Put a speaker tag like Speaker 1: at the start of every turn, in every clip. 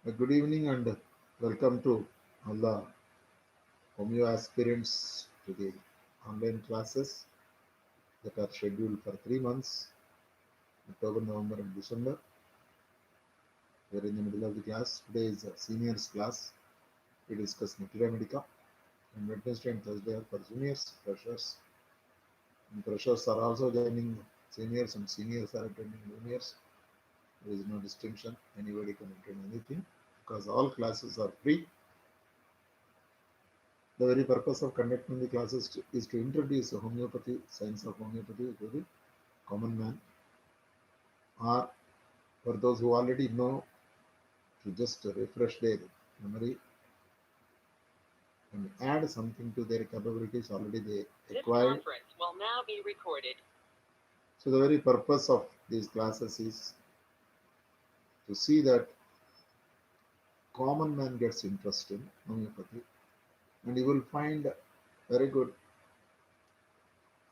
Speaker 1: Good evening and welcome to all the Homoeo aspirants to the online classes that are scheduled for 3 months, October, November and December. We are in the middle of the class. Today is a seniors class. We discuss Materia medica, and Wednesday and Thursday are for juniors, freshers. And freshers are also joining seniors and seniors are attending juniors. There is no distinction. Anybody can attend anything because all classes are free. The very purpose of conducting the classes is to introduce homeopathy, science of homeopathy to the common man, or for those who already know, to just refresh their memory and add something to their capabilities already they acquired. This conference will now be recorded. So the very purpose of these classes is to see that common man gets interest in homeopathy, and you will find very good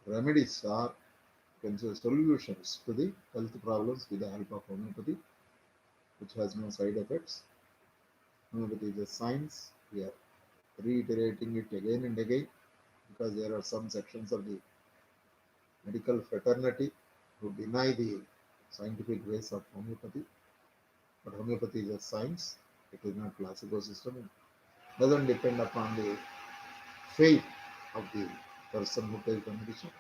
Speaker 1: remedies or solutions to the health problems with the help of homeopathy, which has no side effects. Homeopathy is a science. We are reiterating it again and again because there are some sections of the medical fraternity who deny the scientific ways of homeopathy. But homeopathy is a science. It is not placebo system. It doesn't depend upon the faith of the person who takes the medicine,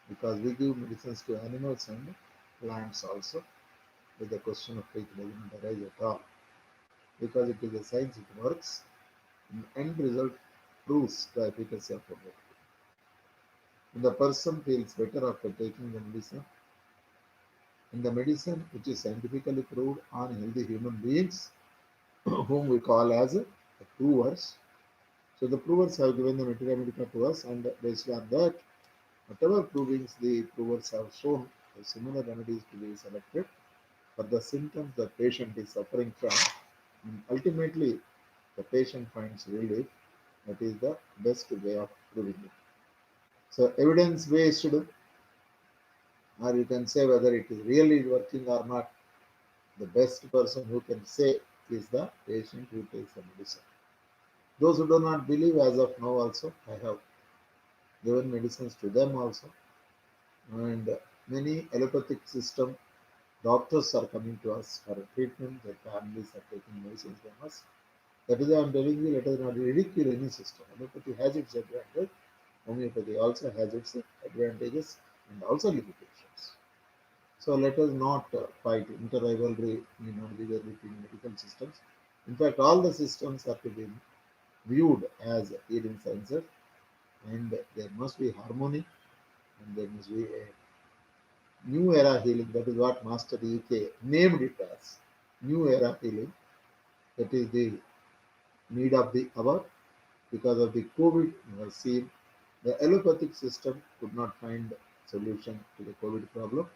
Speaker 1: because we give medicines to animals and plants also. With the question of faith does not arise at all, because it is a science, it works. And end result proves the efficacy of homeopathy. When the person feels better after taking the medicine, and the medicine which is scientifically proved on healthy human beings, whom we call as provers. So the provers have given the Materia medica to us, and based on that, whatever provings the provers have shown, the similar remedies to be selected for the symptoms the patient is suffering from, and ultimately the patient finds relief. That is the best way of proving it. So evidence-based, or you can say whether it is really working or not, the best person who can say is the patient who takes the medicine. Those who do not believe, as of now also, I have given medicines to them also. And many allopathic system doctors are coming to us for treatment. Their families are taking medicines from us. That is why I am telling you, let us not ridicule any system. Allopathy has its advantage. Homeopathy also has its advantages and also limitations. So let us not fight. Inter-rivalry may not be there between medical systems. In fact, all the systems are to be viewed as healing sciences, and there must be harmony, and there must be a new era healing. That is what Master UK named it as new era healing. That is the need of the hour. Because of the COVID, we have seen the allopathic system could not find solution to the COVID problem,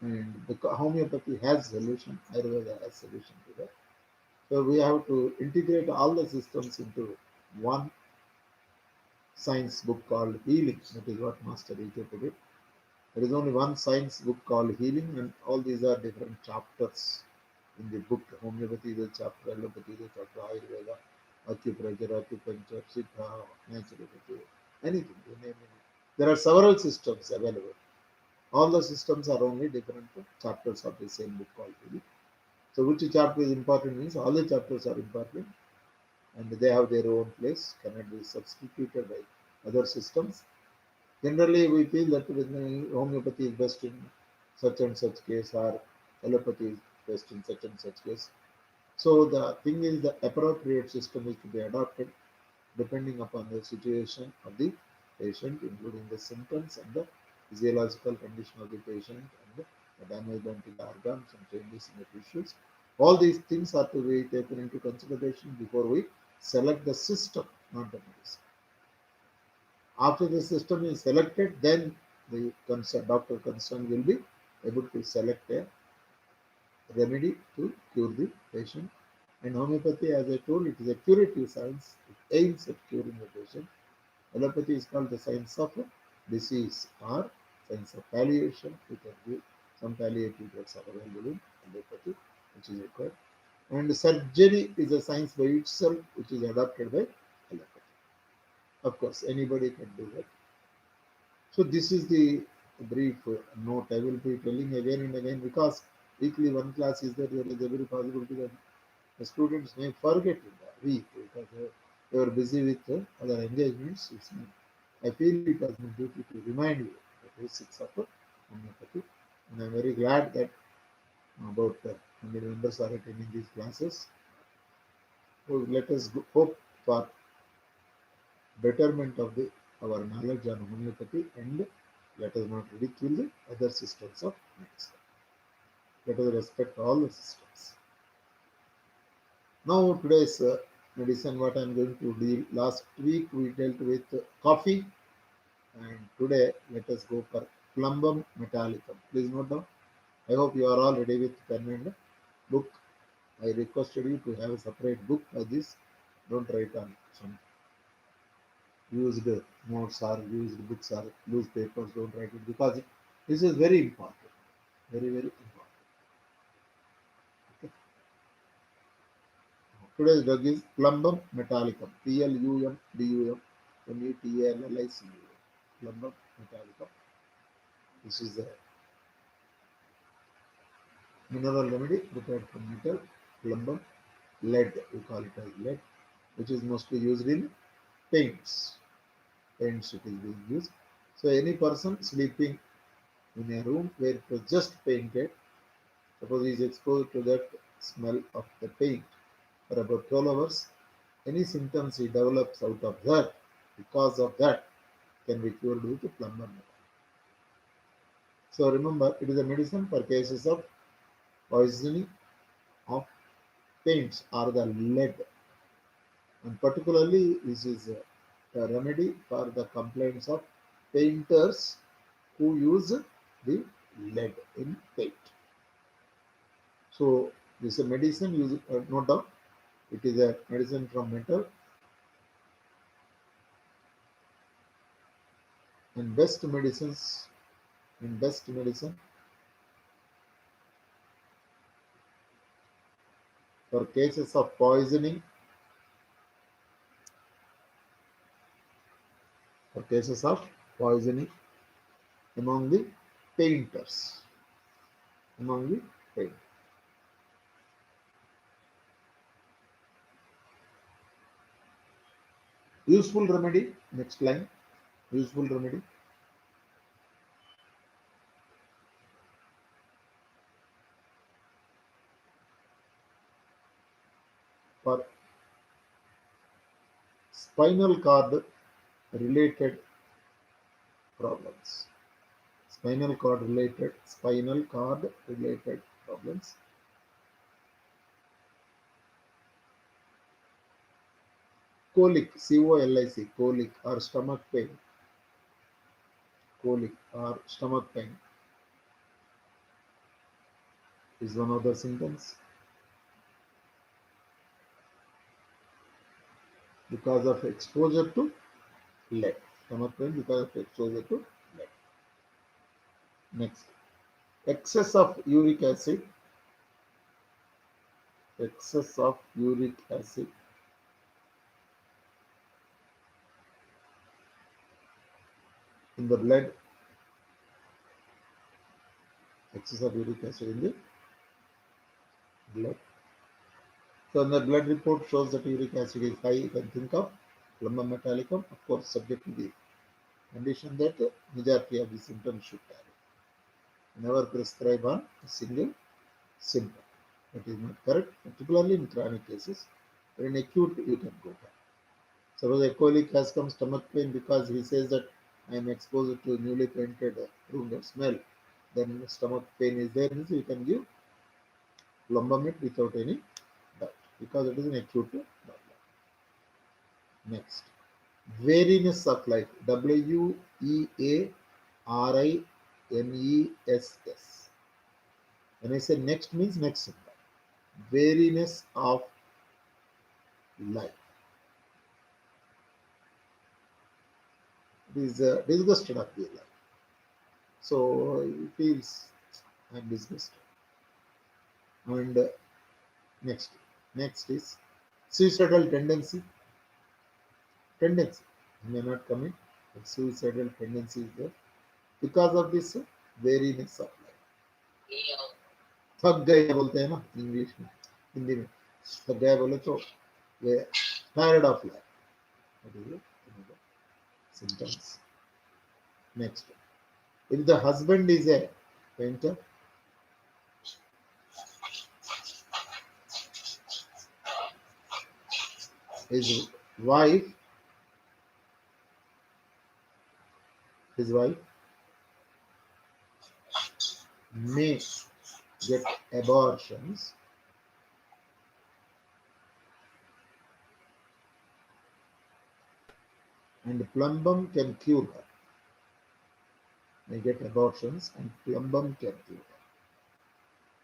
Speaker 1: and the homeopathy has solution. Ayurveda has solution to that. So we have to integrate all the systems into one science book called Healing. That is what Master Ike put it. There is only one science book called Healing, and all these are different chapters in the book. Homeopathy is a chapter, allopathy is a chapter, Ayurveda, acupressure, acupuncture, Siddha, naturopathy, anything, you name it. There are several systems available. All the systems are only different chapters of the same book called Healing. So which chapter is important means all the chapters are important, and they have their own place, cannot be substituted by other systems. Generally, we feel that homeopathy is best in such and such case, or allopathy is best in such and such case. So the thing is, the appropriate system is to be adopted depending upon the situation of the patient, including the symptoms and the physiological condition of the patient, and the damage done to the organs and changes in the tissues. All these things are to be taken into consideration before we select the system, not the medicine. After the system is selected, then the doctor concerned will be able to select a remedy to cure the patient. And homeopathy, as I told, it is a curative science. It aims at curing the patient. Allopathy is called the science of disease or science of palliation. We can give some palliative drugs are available in allopathy, which is required. And surgery is a science by itself, which is adopted by allopathy. Of course, anybody can do that. So this is the brief note I will be telling again and again, because weekly one class is there. There is every possibility that the students may forget in the week because they are busy with other engagements. I feel it as my duty to remind you the basics of homeopathy, and I'm very glad that about 100 members are attending these classes. So let us hope for betterment of our knowledge on homeopathy, and let us not ridicule the other systems of medicine. Let us respect all the systems. Now today's medicine, what I am going to deal. Last week we dealt with coffee, and today let us go for Plumbum metallicum. Please note down. I hope you are all ready with pen and book. I requested you to have a separate book for this. Don't write on some used notes or used books or loose papers. Don't write it, because this is very important. Very, very important. Okay. Today's drug is Plumbum metallicum. Plumbum Plumbum metallicum. This is a mineral remedy prepared from metal. Plumbum, lead, we call it as lead, which is mostly used in paints. Paints it is being used. So any person sleeping in a room where it was just painted, suppose he is exposed to that smell of the paint for about 12 hours, any symptoms he develops out of that, because of that, can be cured with Plumbum metal. So remember, it is a medicine for cases of poisoning of paints or the lead, and particularly this is a remedy for the complaints of painters who use the lead in paint. So this is a medicine used, note down, it is a medicine from metal, and best medicine for cases of poisoning, for cases of poisoning among the painters, among the painters. Useful remedy, next line, useful remedy for spinal cord related problems. Spinal cord related problems. Colic, C-O-L-I-C, colic or stomach pain, colic or stomach pain is one of the symptoms because of exposure to lead. Stomach pain because of exposure to lead. Next, excess of uric acid, excess of uric acid in the blood, excess of uric acid in the blood. So the blood report shows that uric acid is high. You can think of Plumbum metallicum, of course, subject to the condition that majority of the symptoms should carry. Never prescribe on a single symptom. That is not correct, particularly in chronic cases. But in acute, you can go back. Suppose a colic has come stomach pain because he says that I am exposed to newly painted room that smell. Then stomach pain is there, means you can give Plumbum without any doubt, because it is an acute problem. Next, weariness of life. Wearness. When I say next means next symptom. Weariness of life. It is disgusted of the life. So he feels I'm disgusted. And Next is suicidal tendency. Tendency may not come in, but suicidal tendency is there because of this weariness of life. थक गए बोलते हैं ना English में, हिंदी में थक गए बोले तो वे tired of life. That is another symptoms. Next, if the husband is a painter, his wife his wife may get abortions, and plumbum can cure her. May get abortions and plumbum can cure her.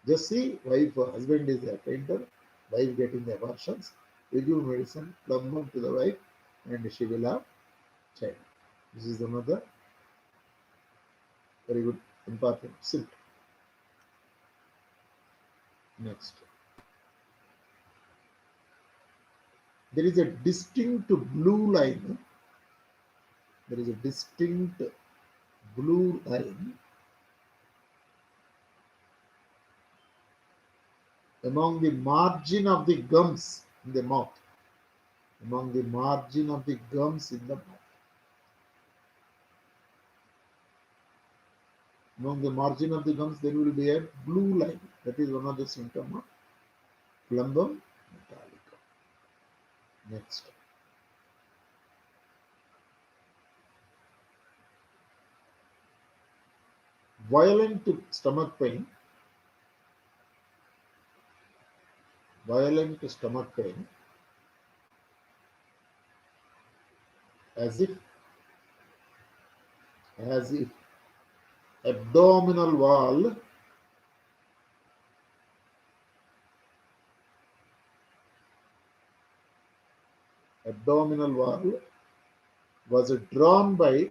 Speaker 1: Just see, wife or husband is a painter, wife getting the abortions, we give medicine, plumbum to the wife, and she will have child. This is another very good important symptom. Next, there is a distinct blue line. There is a distinct blue line among the margin of the gums in the mouth. Among the margin of the gums in the mouth. Among the margin of the gums, there will be a blue line. That is one of the symptoms of plumbum metallica. Next. Violent stomach pain. Violent stomach pain. As if abdominal wall was drawn by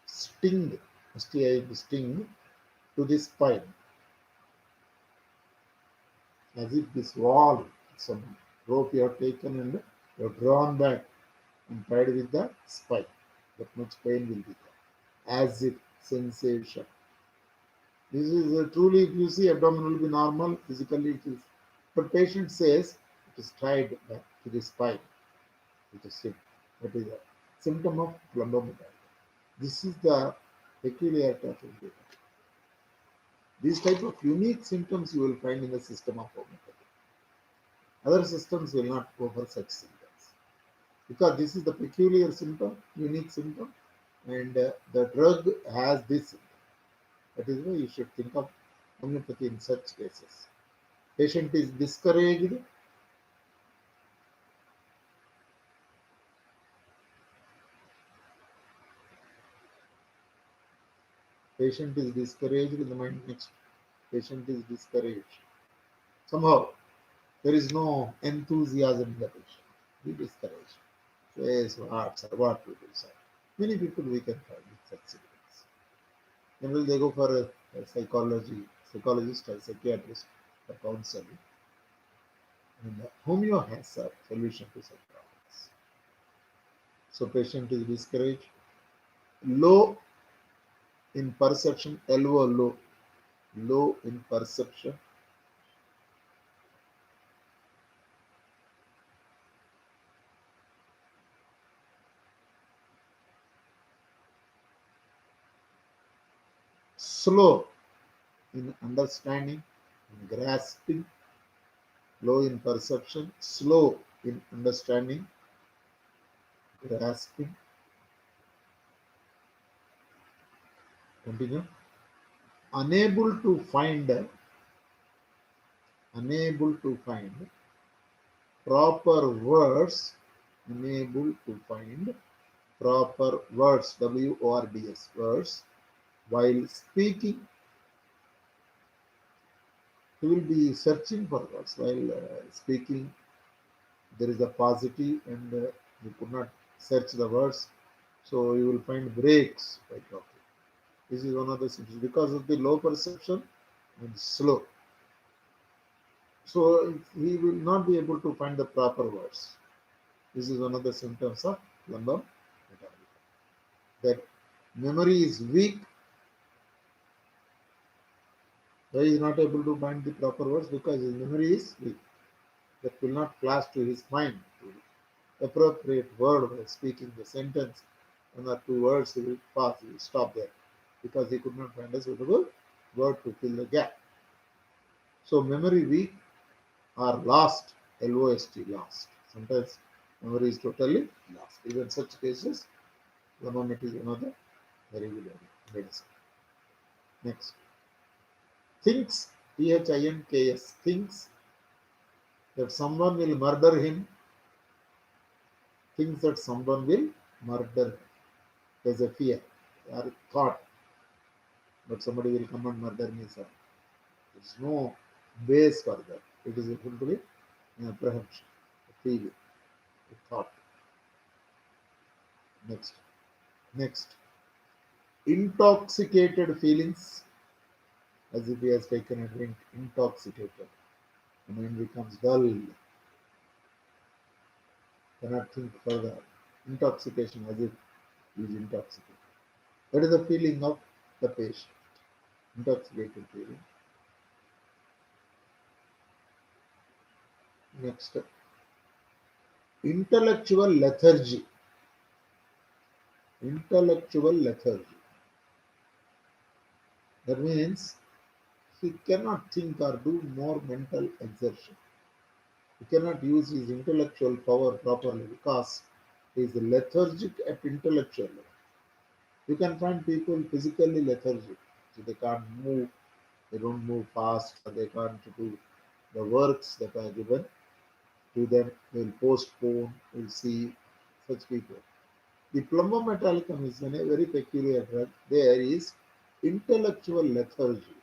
Speaker 1: sting, sting to the spine, as if this wall, some rope you have taken and you have drawn back and tied with the spine. That much pain will be there, as if sensation. This is truly, if you see, abdomen will be normal, physically it is, but patient says it is tied back to the spine. It is it. That is a symptom of plumbum. This is the peculiarity of it. These type of unique symptoms you will find in the system of homeopathy. Other systems will not go for such symptoms because this is the peculiar symptom, unique symptom, and the drug has this symptom. That is why you should think of homeopathy in such cases. Patient is discouraged. Patient is discouraged in the mind. Next, patient is discouraged. Somehow there is no enthusiasm in the patient. Be discouraged. Says what, sir, what to do, sir. Many people we can find with such symptoms. Generally they go for a psychologist or psychiatrist for counseling. And Homoeo has a solution to such problems. So patient is discouraged. Low in perception, LO, low in perception. Slow in understanding, in grasping, low in perception, slow in understanding, grasping. Continue. Unable to find proper words, unable to find proper words, WORDS, words, while speaking. He will be searching for words while speaking. There is a positive and you could not search the words, so you will find breaks by talking. This is one of the symptoms because of the low perception and slow. So he will not be able to find the proper words. This is one of the symptoms of plumbum metallica. That memory is weak. Why he is not able to find the proper words? Because his memory is weak. That will not flash to his mind the appropriate word while speaking the sentence. One or two words he will pass, he will stop there because he could not find a suitable word to fill the gap. So memory weak or lost, LOST, lost. Sometimes memory is totally lost. Even such cases, Lamont is another very good medicine. Next. Thinks, THINKS, thinks that someone will murder him, thinks that someone will murder him. There's a fear or thought, but somebody will come and murder me, sir. There's no base for that. It is simply an apprehension, a feeling, a thought. Next. Next. Intoxicated feelings, as if he has taken a drink, intoxicated. The mind becomes dull, cannot think further. Intoxication, as if he is intoxicated. That is the feeling of the patient. Intoxicated feeling. Next, intellectual lethargy. Intellectual lethargy. That means he cannot think or do more mental exertion. He cannot use his intellectual power properly because he is lethargic at intellectual level. You can find people physically lethargic, so they can't move, they don't move fast, or they can't do the works that are given to them. They'll postpone, we'll see such people. The plumbum metallicum is a very peculiar drug. There is intellectual lethargy.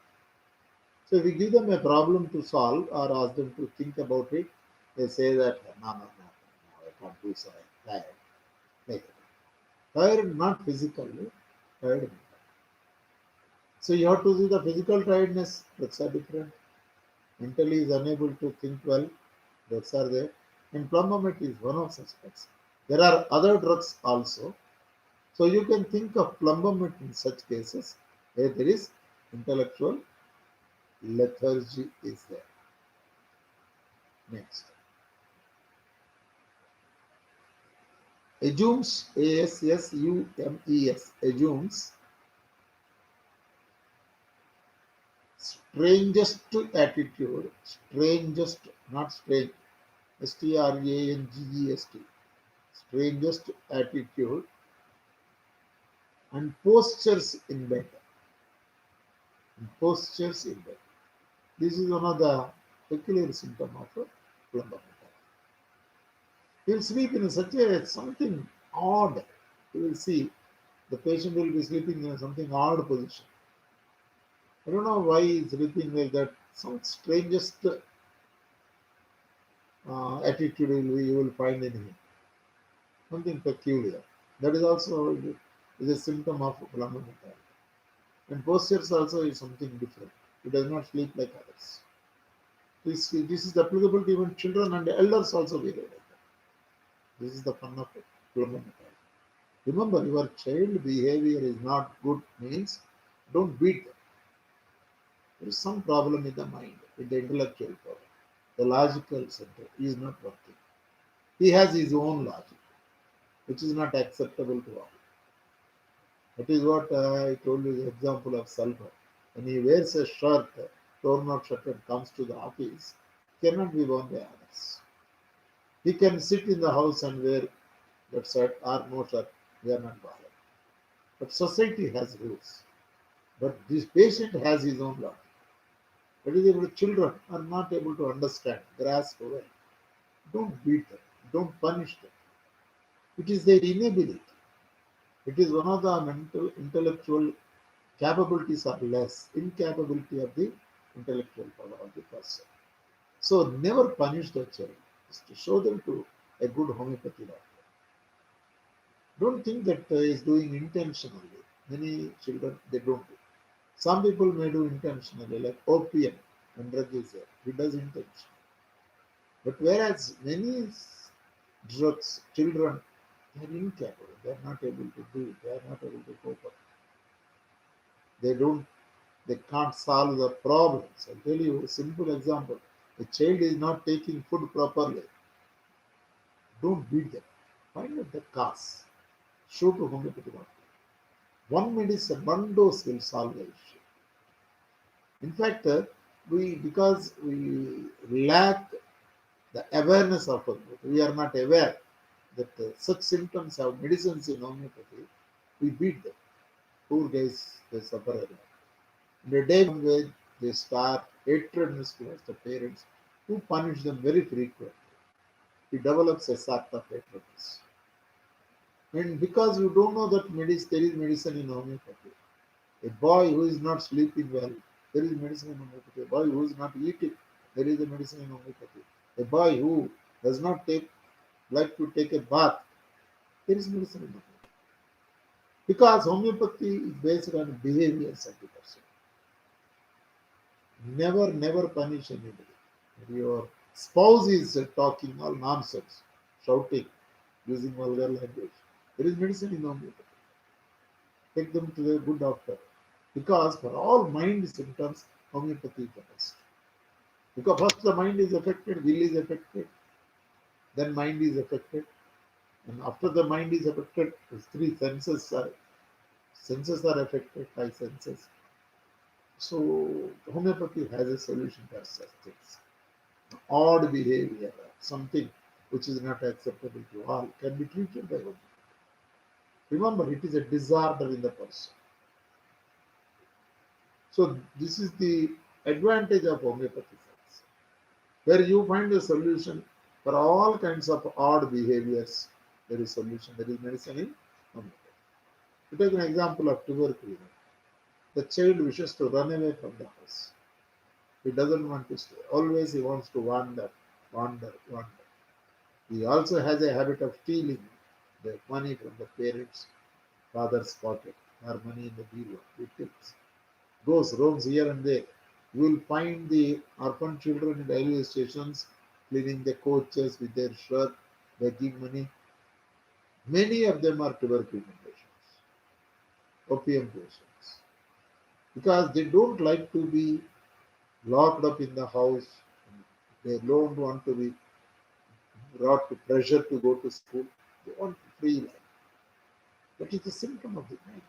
Speaker 1: So if we give them a problem to solve or ask them to think about it, they say that no, I can't do so. I'm tired. Like tired not physically, tired mentally. So you have to see the physical tiredness. Drugs are different. Mentally is unable to think well. Drugs are there. And plumbum is one of such drugs. There are other drugs also. So you can think of plumbum in such cases where there is intellectual lethargy is there. Next. Assumes, ASSUMES, assumes strangest attitude, strangest, not strange, STRANGEST, strangest attitude and postures in bed. Postures in bed. This is one of the peculiar symptom of a plumbum. He will sleep in such a something odd. You will see the patient will be sleeping in something odd position. I don't know why he is sleeping like that. Some strangest attitude you will find in him. Something peculiar. That is also is a symptom of plumbum. And postures also is something different. He does not sleep like others. This is applicable to even children and elders also behave like that. This is the fun of plumbum. Remember, your child behavior is not good means don't beat them. There is some problem in the mind, in the intellectual power. The logical center is not working. He has his own logic, which is not acceptable to all. That is what I told you the example of sulfur. When he wears a shirt, torn out shirt and comes to the office, cannot be worn by others. He can sit in the house and wear that shirt or no shirt. We are not bothered. But society has rules. But this patient has his own logic. That is able children are not able to understand, grasp well. Don't beat them. Don't punish them. It is their inability. It is one of the mental intellectual capabilities are less, incapability of the intellectual power of the person. So never punish the child. Just to show them to a good homeopathy doctor. Don't think that he is doing intentionally. Many children, they don't do. Some people may do intentionally, like opium and drug is there. He does intentionally. But whereas many drugs, children, they are incapable. They are not able to do it. They are not able to cope up. They don't. They can't solve the problems. I'll tell you a simple example. A child is not taking food properly. Don't beat them. Find out the cause. Show to homeopathy doctor. One medicine, one dose will solve the issue. In fact, we because we lack the awareness of it, we are not aware that such symptoms have medicines in homeopathy. We beat them. Poor guys, they suffer a lot. And the day when they start hatredness towards the parents who punish them very frequently, he develops a sort of hatredness. And because you don't know that there is medicine in homeopathy. A boy who is not sleeping well, there is medicine in homeopathy. A boy who is not eating, there is a medicine in homeopathy. A boy who does not like to take a bath, there is medicine in homeopathy. Because homeopathy is based on behaviors of the person. Never punish anybody. If your spouse is talking all nonsense, shouting, using vulgar language, there is medicine in homeopathy. Take them to the good doctor. Because for all mind symptoms, homeopathy is the best. Because first the mind is affected, will is affected, then mind is affected, and after the mind is affected, the three senses are affected, five senses. So homeopathy has a solution for such things. Odd behavior, something which is not acceptable to all, can be treated by homeopathy. Remember, it is a disorder in the person. So this is the advantage of homeopathy science, where you find a solution for all kinds of odd behaviors. There is solution. There is medicine in homeopathy. To take an example of tuberculosis, the child wishes to run away from the house. He doesn't want to stay. Always he wants to wander. He also has a habit of stealing the money from the parents' father's pocket or money in the bureau. He takes, goes, roams here and there. You will find the orphan children in railway stations cleaning the coaches with their shirt, begging money. Many of them are tuberculosis patients, opium patients, because they don't like to be locked up in the house. They don't want to be brought to pressure to go to school. They want free life. That is a symptom of the mind.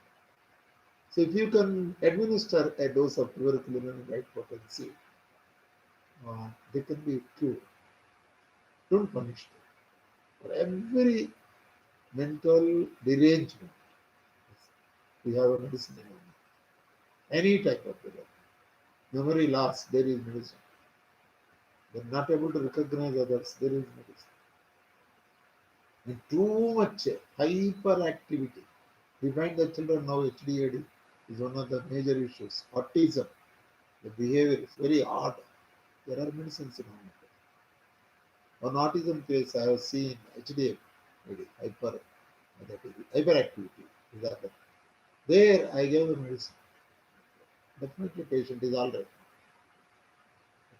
Speaker 1: So if you can administer a dose of tuberculosis in right potency, they can be cured. Don't punish them. For every mental derangement, we have a medicine. Any type of development. Memory loss, there is medicine. They're not able to recognize others, there is medicine. And too much hyperactivity. We find the children now HDAD is one of the major issues. Autism, the behavior is very odd. There are medicines in homeopathy. On autism case, I have seen HDA, maybe hyperactivity. There, I gave the medicine. Definitely, patient is all right.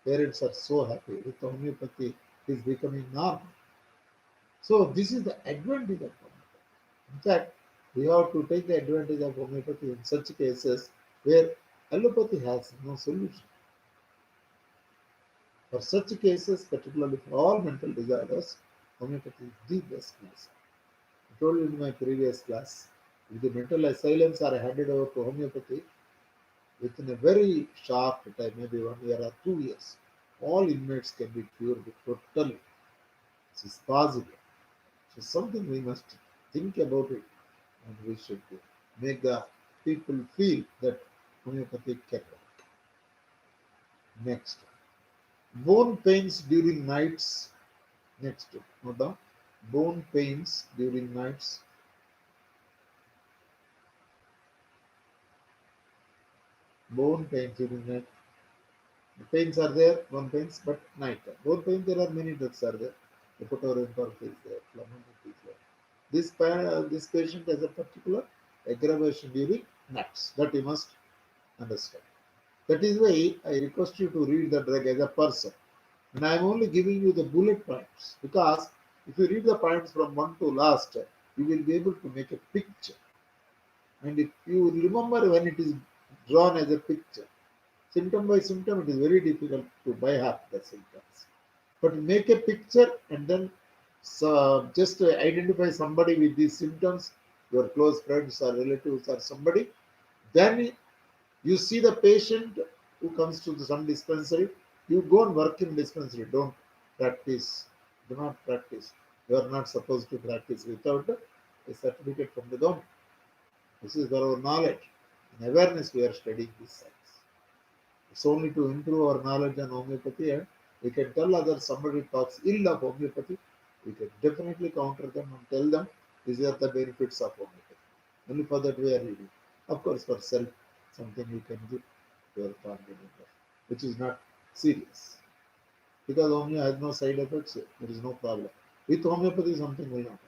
Speaker 1: Parents are so happy with homeopathy. It is becoming normal. So this is the advantage of homeopathy. In fact, we have to take the advantage of homeopathy in such cases where allopathy has no solution. For such cases, particularly for all mental disorders, homeopathy is the best medicine. I told you in my previous class, if the mental asylums are handed over to homeopathy, within a very short time, maybe 1 year or 2 years, all inmates can be cured totally. This is possible. So something we must think about it, and we should make the people feel that homeopathy can work. Next, bone pains during nights. Next, note down. Bone pains during nights. Bone pains during night. The pains are there, bone pains, but night. Bone pain, there are many drugs are there. The is there, Plumbum is there. This patient has a particular aggravation during naps. That you must understand. That is why I request you to read the drug as a person. And I am only giving you the bullet points because if you read the points from one to last, you will be able to make a picture. And if you remember when it is drawn as a picture, symptom by symptom, it is very difficult to by heart the symptoms. But make a picture and then just identify somebody with these symptoms, your close friends or relatives or somebody. Then you see the patient who comes to some dispensary, you go and work in dispensary. Don't practice. Do not practice. You are not supposed to practice without a certificate from the government. This is for our knowledge and awareness. We are studying this science. It's only to improve our knowledge on homeopathy, and we can tell others. Somebody talks ill of homeopathy, we can definitely counter them and tell them these are the benefits of homeopathy. Only for that we are reading. Of course, for self, something you can give to your family member, which is not serious. Because Homeo has no side effects, there is no problem. With homeopathy, something will not happen.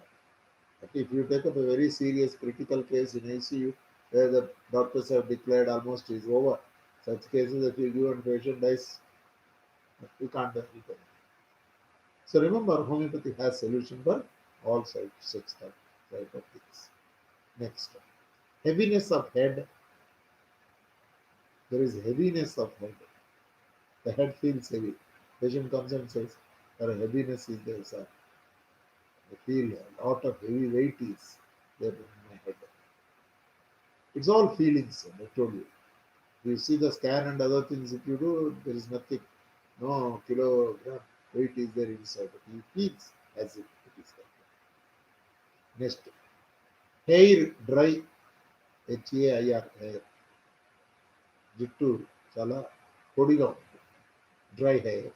Speaker 1: But if you take up a very serious critical case in ICU, where the doctors have declared almost is over, such cases, if you give and patient dies, you can't do anything. So remember, homeopathy has solution for all such type of things. Next, heaviness of head. There is heaviness of head. The head feels heavy. Patient comes and says, "There heaviness is there, sir. I feel a lot of heavy weight is there in my head." It's all feelings, I told you. You see the scan and other things, if you do, there is nothing. No kilogram weight is there inside, but he feels as if it is there. Next, hair dry, HAIR, hair. Jittu chala పొడిగా ఉంటుంది. Dry hair.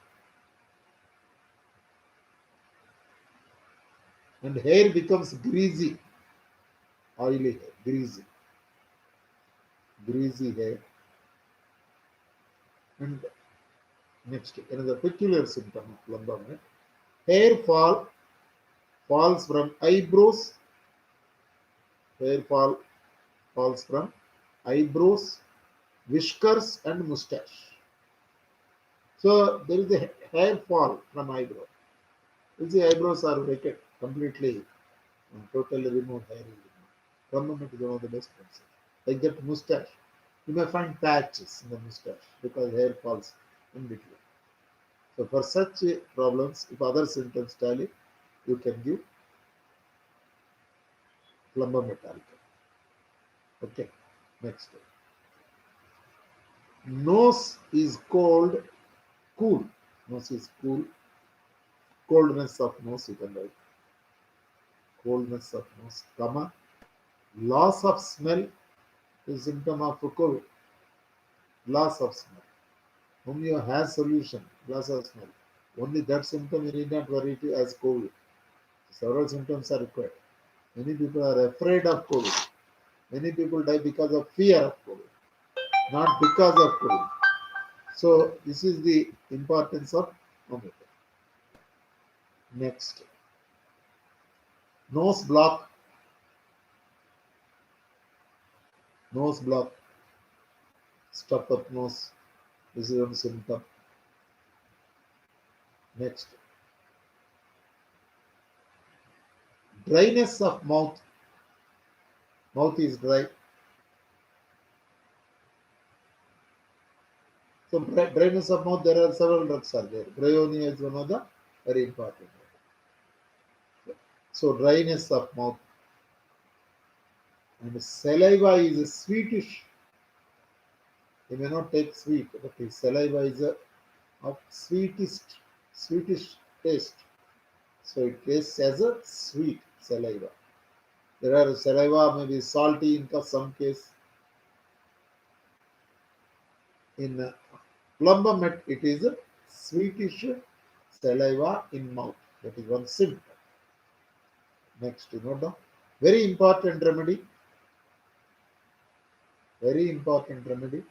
Speaker 1: And hair becomes greasy, oily hair, greasy hair. And next, another peculiar symptom of plumbum, hair falls from eyebrows, hair falls from eyebrows, whiskers and mustache. So there is a hair fall from eyebrow. You see, eyebrows are naked, completely, totally removed hair is removed. Plumbum is one of the best ones. Like that mustache, you may find patches in the mustache because hair falls in between. So for such problems, if other symptoms tally, you can give Plumbum metallica. Okay, next. Nose is cold, cool. Nose is cool. Coldness of nose, you can write. Coldness of nose, comma. Loss of smell is symptom of COVID. Loss of smell. Homeo has solution, loss of smell. Only that symptom you need not worry as COVID. Several symptoms are required. Many people are afraid of COVID. Many people die because of fear of COVID, not because of COVID. So this is the importance of homeopathy. Next, nose block, stuff up nose. This is one symptom. Next, dryness of mouth. Mouth is dry. So dryness of mouth, there are several drugs are there. Bryonia is one of the very important. So dryness of mouth. And saliva is sweetish. You may not take sweet, but his saliva is of sweetish taste. So it tastes as a sweet saliva. There are saliva may be salty in some case. In Plumbum, it is a sweetish saliva in mouth. That is one symptom. Next, you note down. Very important remedy. Very important remedy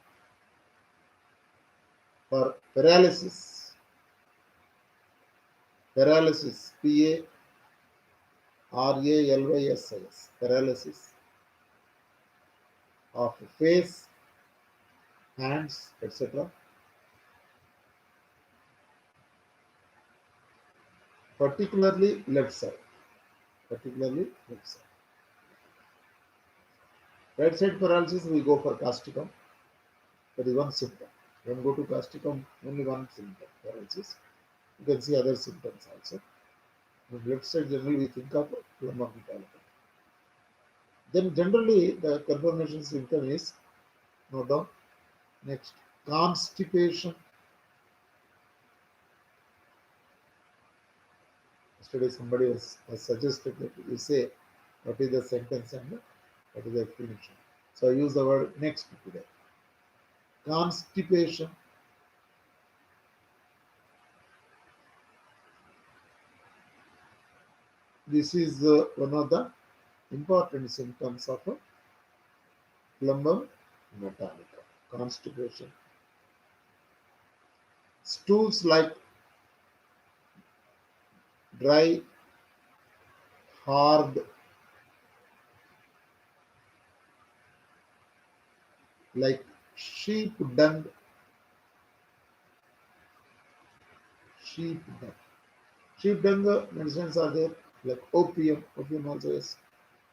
Speaker 1: for paralysis. Paralysis, PARALYSIS, paralysis. of face, hands, etc. Particularly left side. Particularly left side. Right side paralysis, we go for casticum. That is one symptom. When go to casticum, only one symptom, paralysis. You can see other symptoms also. On left side, generally we think of plumbum metallicum. Then generally the confirmation symptom is, note down, next, constipation. Yesterday somebody has suggested that you say what is the sentence and what is the explanation. So I use the word next today. Constipation. This is one of the important symptoms of plumbum metallica. Constipation. Stools like dry, hard, like sheep dung. Sheep dung. Sheep dung medicines are there, like opium. Opium also is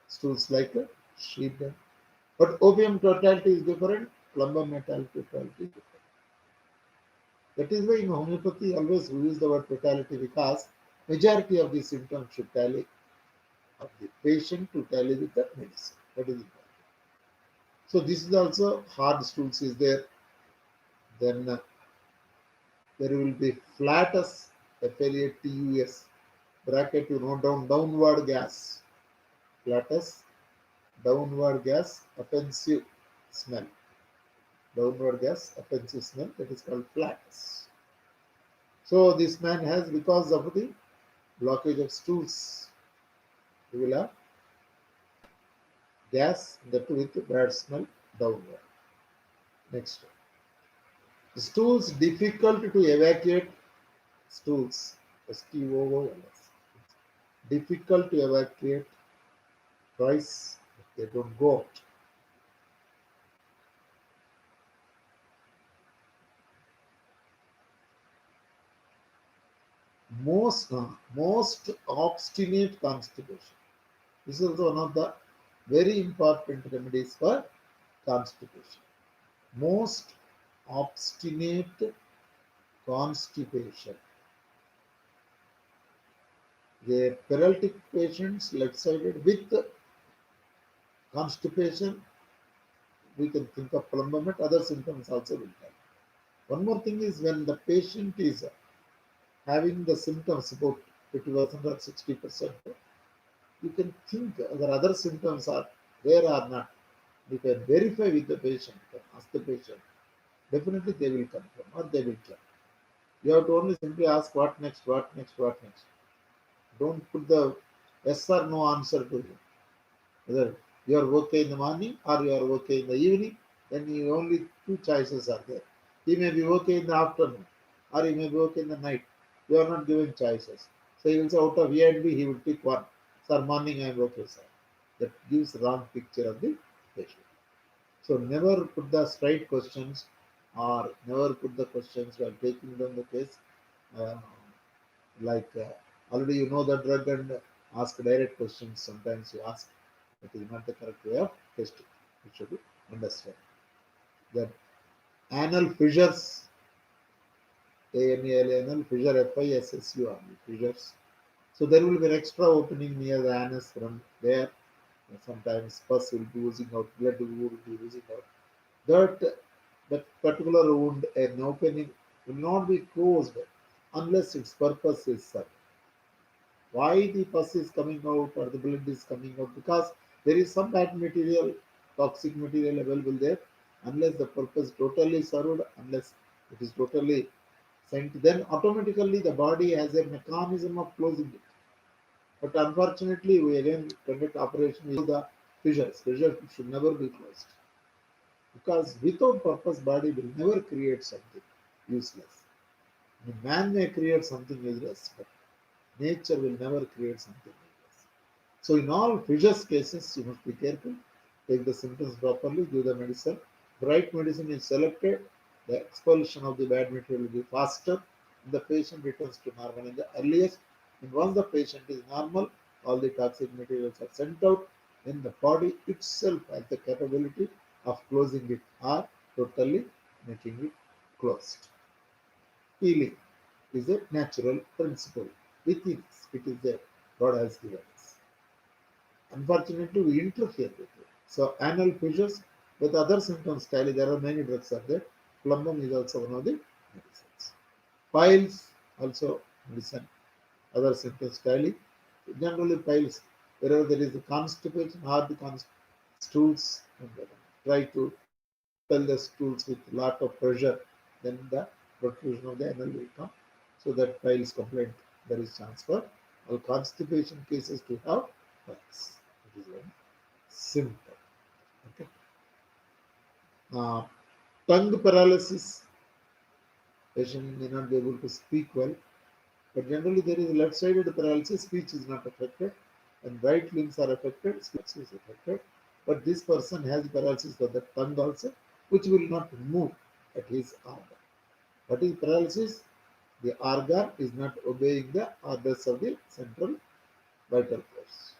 Speaker 1: stools like sheep dung. But opium totality is different, plumbum metallic totality is different. That is why in homeopathy always we use the word totality, because majority of the symptoms should tally of the patient to tally with the medicine. That is important. So this is also hard stools is there. Then there will be flatus, FLATUS, bracket you note down, downward gas. Flatus, downward gas, offensive smell. Downward gas, offensive smell, that is called flatus. So this man has, because of the blockage of stools, he will have gas, that with bad smell downward. Next, stools difficult to evacuate. Stools, STOOLS, difficult to evacuate twice, they don't go out. Most obstinate constipation. This is also one of the very important remedies for constipation. Most obstinate constipation. The paralytic patients left-sided with constipation, we can think of plumbum, other symptoms also will come. One more thing is, when the patient is having the symptoms about 50% or 60%, you can think whether other symptoms are there or not. You can verify with the patient, you can ask the patient. Definitely they will confirm or they will tell. You have to only simply ask what next, what next, what next. Don't put the yes or no answer to him. Whether you are okay in the morning or you are okay in the evening, then you only two choices are there. He may be okay in the afternoon or he may be okay in the night. You are not given choices. So he will say out of A and B, he will pick one. Sir, morning I am okay, sir. That gives wrong picture of the patient. So never put the straight questions or never put the questions while taking down the case. Uh, like already you know the drug and ask direct questions. Sometimes you ask, that is not the correct way of testing. It should be understand. Then anal fissures, anal fissure, FISSUR, fissures. So there will be an extra opening near the anus from there. Sometimes pus will be oozing out, blood will be oozing out. That particular wound, an opening will not be closed unless its purpose is served. Why the pus is coming out or the blood is coming out? Because there is some bad material, toxic material available there. Unless the purpose totally served, unless it is totally sent, then automatically the body has a mechanism of closing it. But unfortunately, we again conduct operation with the fissures. Fissures should never be closed. Because without purpose, body will never create something useless. A man may create something useless, but nature will never create something useless. So in all fissures cases, you must be careful. take the symptoms properly, give the medicine. The right medicine is selected, the expulsion of the bad material will be faster, and the patient returns to normal in the earliest. And once the patient is normal, all the toxic materials are sent out, then the body itself has the capability of closing it or totally making it closed. Healing is a natural principle within us. It is there. God has given us. Unfortunately, we interfere with it. So, anal fissures with other symptoms, tally, there are many drugs are there. Plumbum is also one of the medicines. Piles, also medicine. Other symptoms, tally. Generally, piles, wherever there is a constipation, hard stools, and try to expel the stools with lot of pressure, then the protrusion of the anal will come. So that piles complaint, there is chance for all constipation cases to have piles. It is one symptom. Okay. Uh, Tongue paralysis, patient may not be able to speak well, but generally there is left-sided paralysis, speech is not affected, and right limbs are affected, speech is affected. But this person has paralysis of the tongue also, which will not move at his organ. What is paralysis? The organ is not obeying the orders of the central vital force.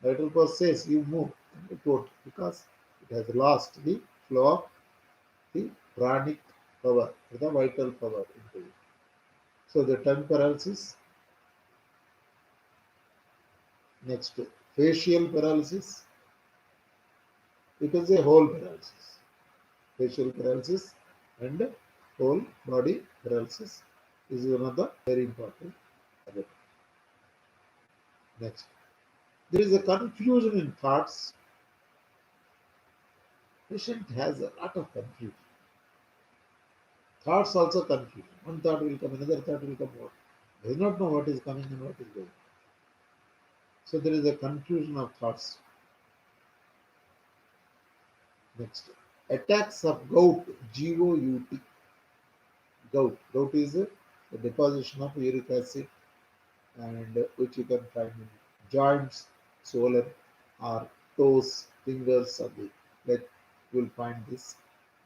Speaker 1: Vital force says you move, and it won't because it has lost the flow of the pranic power, the vital power into it. So the tongue paralysis. Next, facial paralysis. You can say whole paralysis. Facial paralysis and whole body paralysis is one of the very important. Next, there is a confusion in thoughts. Patient has a lot of confusion. Thoughts also confusion. One thought will come, another thought will come. What? Does not know what is coming and what is going. So there is a confusion of thoughts. Next, attacks of gout, GOUT. Gout. Gout is the deposition of uric acid, and which you can find in joints, swollen, or toes, fingers, or the leg. You will find this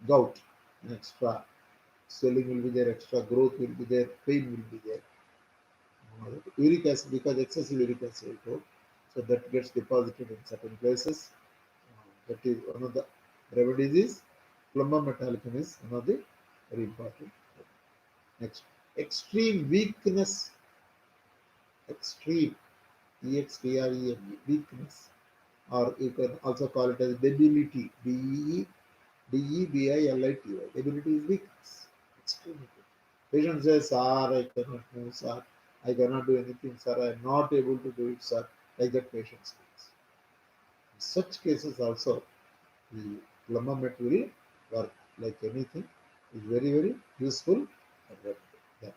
Speaker 1: gout. And extra swelling will be there, extra growth will be there, pain will be there. Uric acid, because excessive uric acid, so that gets deposited in certain places. That is one of the remedies. Is Plumbum metallicum is one of the very important. Next, extreme weakness, extreme, EXTREME, weakness, or you can also call it as debility, DEBILITY. Debility is weakness, extreme weakness. Patient says, sir, I cannot move, sir, I cannot do anything, sir, I am not able to do it, sir, like that patient speaks. In such cases also, the Plumbum will work like anything, is very, very useful and yeah.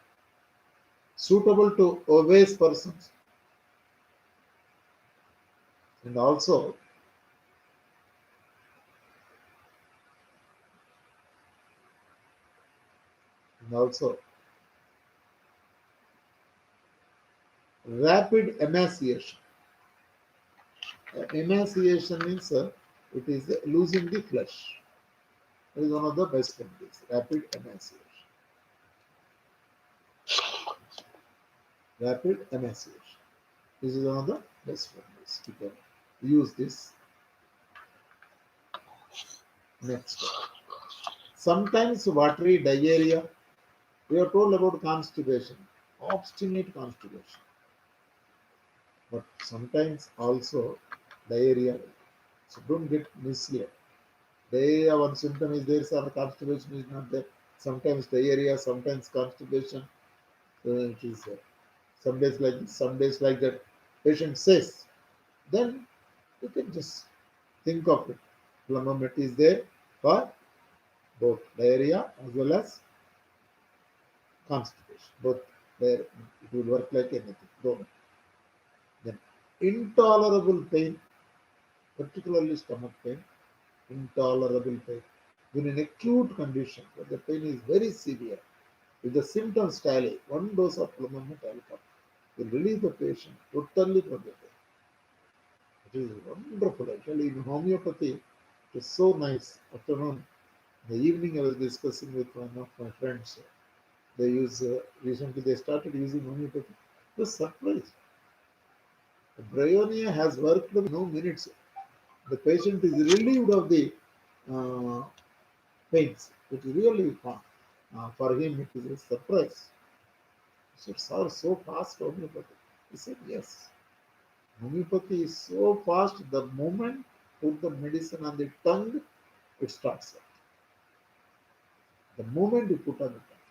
Speaker 1: Suitable to obese persons, and also and also rapid emaciation. Emaciation means it is losing the flesh. It is one of the best remedies. Rapid emaciation. Rapid emaciation. This is one of the best remedies. You can use this. Next. Sometimes watery diarrhea. We are told about constipation, obstinate constipation. But sometimes also diarrhea. So don't get misled. Diarrhea, one symptom is there, so constipation is not there. Sometimes diarrhea, sometimes constipation. It is some days like this, some days like that. Patient says, then you can just think of it. Plumbum is there for both diarrhea as well as constipation. Both there, it will work like anything. Don't. Then intolerable pain, particularly stomach pain, intolerable pain. In an acute condition, where the pain is very severe, if the symptoms tally, one dose of Plumbum will relieve the patient totally from the pain. It is wonderful. Actually, in homeopathy, it is so nice. Afternoon, in the evening, I was discussing with one of my friends. They use recently they started using homeopathy. I was surprised. The bryonia has worked in no minutes. The patient is relieved of the uh, pains. It is really fun. For him, it is a surprise. He said, "Sir, so fast homeopathy." He said, "Yes. Homeopathy is so fast. The moment put the medicine on the tongue, it starts. The moment you put on the tongue,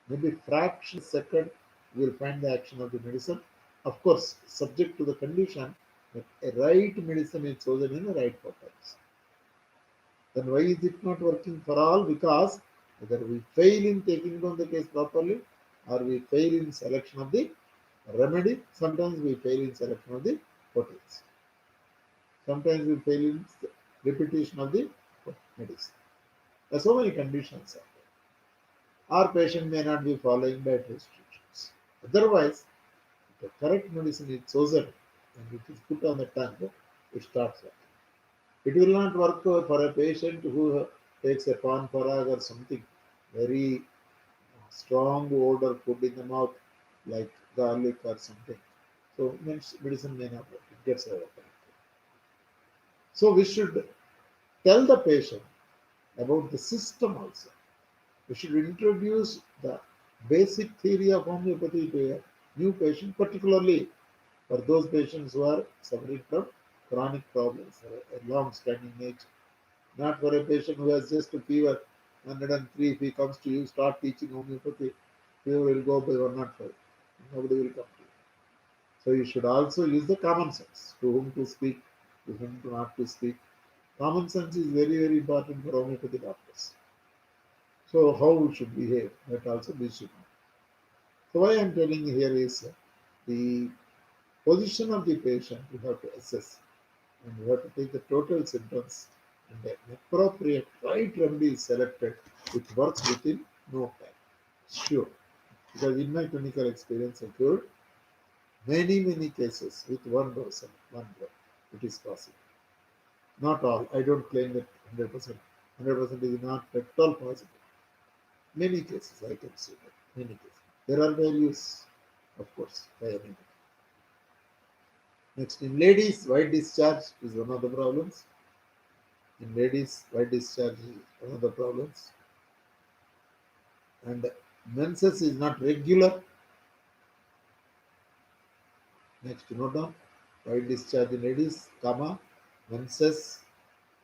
Speaker 1: maybe fraction second, you will find the action of the medicine. Of course, subject to the condition that a right medicine is chosen in the right purpose. Then why is it not working for all? Because either we fail in taking down the case properly, or we fail in selection of the remedy. Sometimes we fail in selection of the proteins. Sometimes we fail in repetition of the medicine. There are so many conditions out there. Our patient may not be following diet restrictions. Otherwise, if the correct medicine is chosen and it is put on the tongue, it starts working. It will not work for a patient who takes a pan parag or something very strong odor food in the mouth, like garlic or something. So medicine may not work. It gets overcome. So we should tell the patient about the system also. We should introduce the basic theory of homeopathy to a new patient, particularly for those patients who are suffering from chronic problems, a long-standing nature. Not for a patient who has just a fever 103. If he comes to you, start teaching homeopathy, fever will go by 105. Nobody will come to you. So you should also use the common sense to whom to speak, to whom to not to speak. Common sense is very, very important for homeopathy doctors. So how we should behave, that also we should know. So why I am telling you here is the position of the patient you have to assess, and you have to take the total symptoms, and an appropriate right remedy is selected which works within no time. Sure, because in my clinical experience I cured many cases with one dose and one drug. It is possible. Not all. I don't claim that 100%. 100% is not at all possible. Many cases I can say that. Many cases. There are values, of course, by any. Next, in ladies, white discharge is one of the problems. In ladies, white discharge is one of the problems. And menses is not regular. Next, note down. White discharge in ladies, comma, menses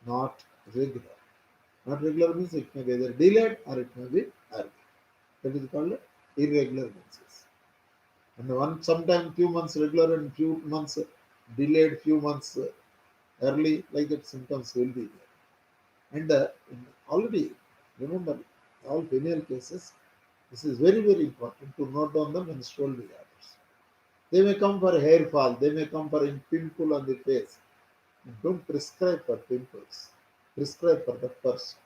Speaker 1: not regular. Not regular means it may be either delayed or it may be early. That is called irregular menses. And one sometime few months regular and few months delayed, few months early, like that symptoms will be there. And already remember all female cases, this is very important to note down the menstrual disorders. They may come for hair fall, they may come for a pimple on the face. Don't prescribe for pimples. Prescribe for the person.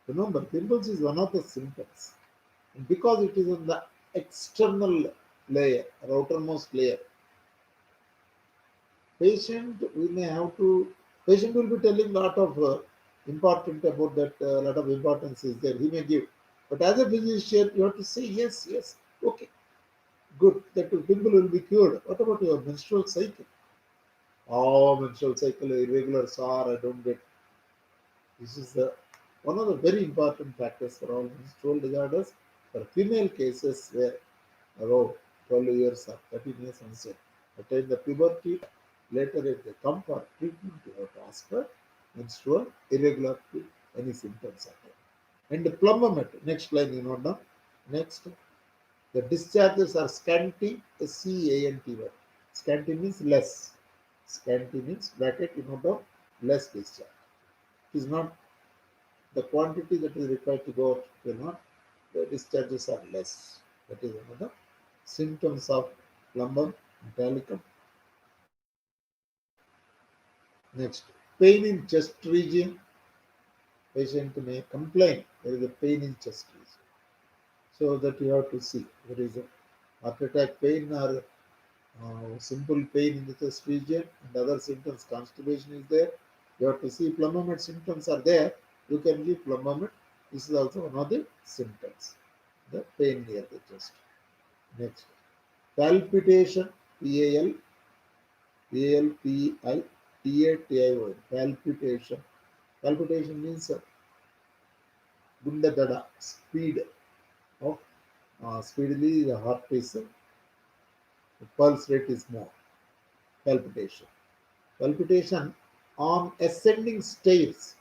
Speaker 1: Remember, pimples is one of the symptoms. And because it is on the external layer, or outermost layer, patient will be telling lot of important about that, lot of importance is there. He may give. But as a physician, you have to say yes, okay, good. That pimple will be cured. What about your menstrual cycle? Oh, menstrual cycle irregular, sir. I don't get. This is the one of the very important factors for all menstrual disorders. For female cases where around 12 years or 13 years onset, attain the puberty, later if they come for treatment, you have to ask for menstrual irregularity, any symptoms are there. And the plumbum, next line you note down. Next, the discharges are scanty, SCANT word. Scanty means less. Scanty means bracket, you note down, less discharge. It is not the quantity that is required to go out cannot, the discharges are less. That is another symptoms of plumbum metallicum. Next, pain in chest region. Patient may complain there is a pain in chest region. So that you have to see there is a heart attack pain or simple pain in the chest region and other symptoms, constipation is there. You have to see plumbum symptoms are there. You can give plumbum. This is also one of the symptoms. The pain near the chest. Next, palpitation, P-A-L, P-A-L-P-I-T-A-T-I-O-N, palpitation. Palpitation means gunda speed of speedily the heart is, the pulse rate is more. Palpitation. Palpitation on ascending stairs,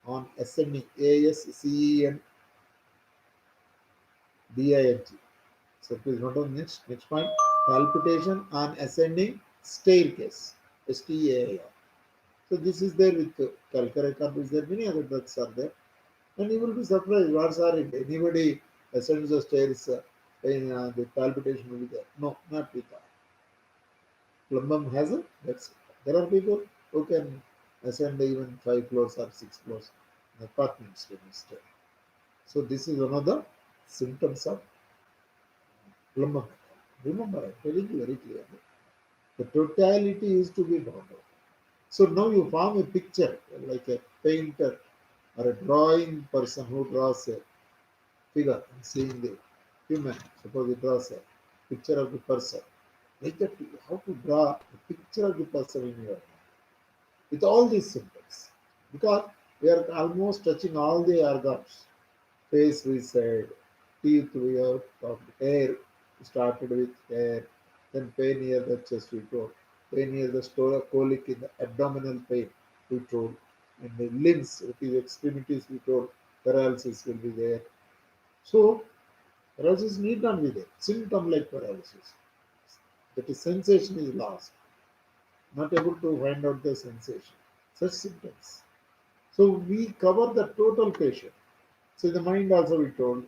Speaker 1: on ascending ASCENDING. So please note on next point. Palpitation on ascending staircase. STAIR. So this is there with calcaricum. Is there many other drugs are there, and you will be surprised. What's are it? Anybody ascends the stairs, the palpitation will be there. No, not with that. Plumbum has a that's there are people who can ascend even 5 floors or 6 floors in apartments when you stay. So this is one of the symptoms of plumbum. Remember, I'm telling you very clearly. The totality is to be found out. So now you form a picture like a painter or a drawing person who draws a figure and seeing the human. Suppose he draws a picture of the person. Like that, how to draw a picture of the person in your mind with all these symptoms. Because we are almost touching all the organs. Face we said, teeth we have talked, hair started with hair, then pain near the chest we told, pain near the colic in the abdominal pain we told, and the limbs, which is extremities we told, paralysis will be there. So paralysis need not be there. Symptom like paralysis. That is sensation is lost, not able to find out the sensation. Such symptoms. So we cover the total patient. So the mind also we told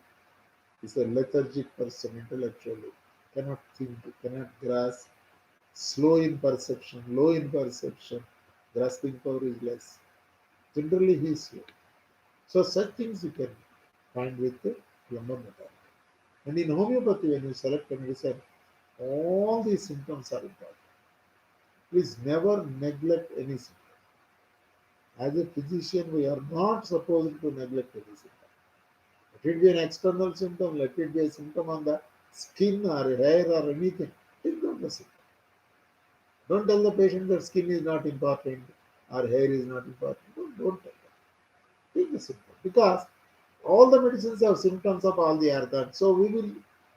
Speaker 1: is a lethargic person intellectually, cannot think, cannot grasp, slow in perception, low in perception, grasping power is less. Generally he is slow. So such things you can find with the lumbar mechanic. And in homeopathy, when you select a medicine, all these symptoms are important. Please never neglect any symptom. As a physician, we are not supposed to neglect any symptom. Let it be an external symptom, let it be a symptom on the skin or hair or anything. Take down the symptom. Don't tell the patient that skin is not important or hair is not important. Don't tell them. Take the symptom. Because all the medicines have symptoms of all the organs. So we will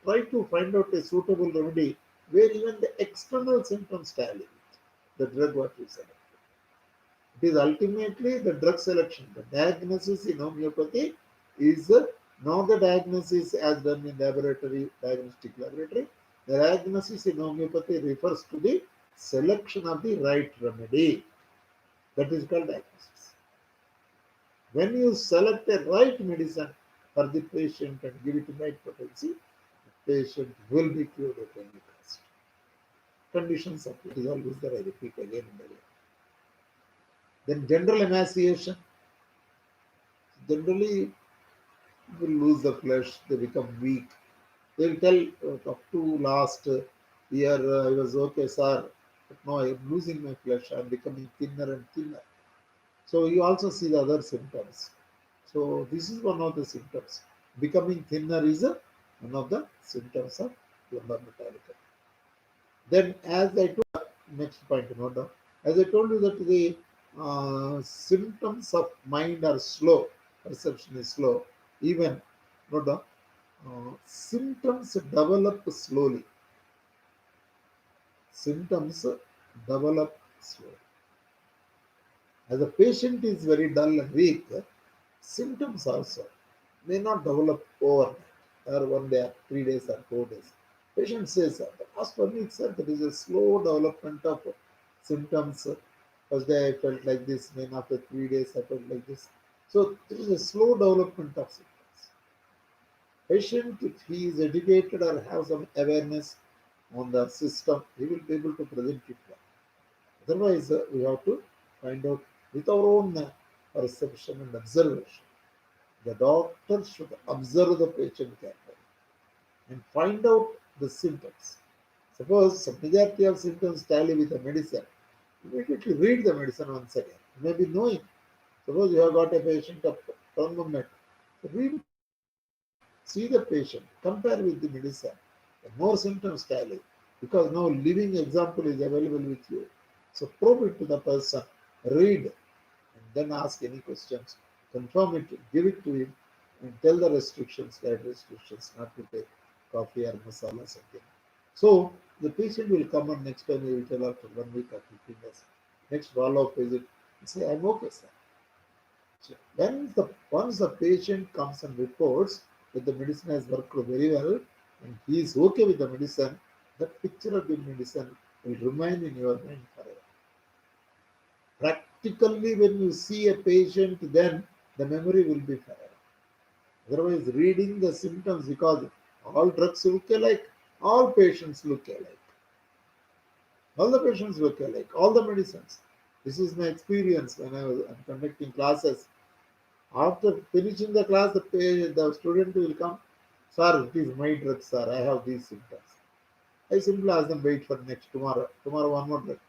Speaker 1: try to find out a suitable remedy where even the external symptoms tally with the drug what we select. It is ultimately the drug selection. The diagnosis in homeopathy is not the diagnosis as done in laboratory, diagnostic laboratory. The diagnosis in homeopathy refers to the selection of the right remedy. That is called diagnosis. When you select a right medicine for the patient and give it right potency, the patient will be cured at any cost. Conditions of it is always there, I repeat again and again. Then general emaciation. Generally, people lose the flesh, they become weak. They will tell up to last year I was okay, sir, but now I am losing my flesh, I am becoming thinner and thinner. So you also see the other symptoms. So this is one of the symptoms. Becoming thinner is one of the symptoms of lumbar metallica. Then, as I told, next point, note down. As I told you that the symptoms of mind are slow, perception is slow. Even, note down, symptoms develop slowly. Symptoms develop slowly. As a patient is very dull and weak, symptoms also may not develop overnight or 1 day or 3 days or 4 days. Patient says, the past 1 week, sir, there is a slow development of symptoms. First day I felt like this, then after 3 days I felt like this. So there is a slow development of symptoms. Patient, if he is educated or have some awareness on the system, he will be able to present it well. Otherwise, we have to find out with our own perception and observation. The doctor should observe the patient carefully and find out the symptoms. Suppose some majority of symptoms tally with the medicine, immediately read the medicine once again. Maybe knowing. Suppose you have got a patient of Plumbum, read the medicine, see the patient, compare with the medicine. The more symptoms tally, because no living example is available with you. So probe it to the person, read, and then ask any questions, confirm it, give it to him, and tell the restrictions, diet restrictions, not to take coffee or masala something. So the patient will come and next time he will tell after 1 week or 15 days. Next follow-up visit, he say, I'm okay, sir. So once the patient comes and reports that the medicine has worked very well and he is okay with the medicine, that picture of the medicine will remain in your mind forever. Practically, when you see a patient, then the memory will be forever. Otherwise, reading the symptoms, because all drugs look alike, all patients look alike, all the patients look alike, all the medicines. This is my experience when I'm conducting classes. After finishing the class, the student will come, sir, it is my drug, sir, I have these symptoms. I simply ask them, wait for next tomorrow. Tomorrow, one more drug.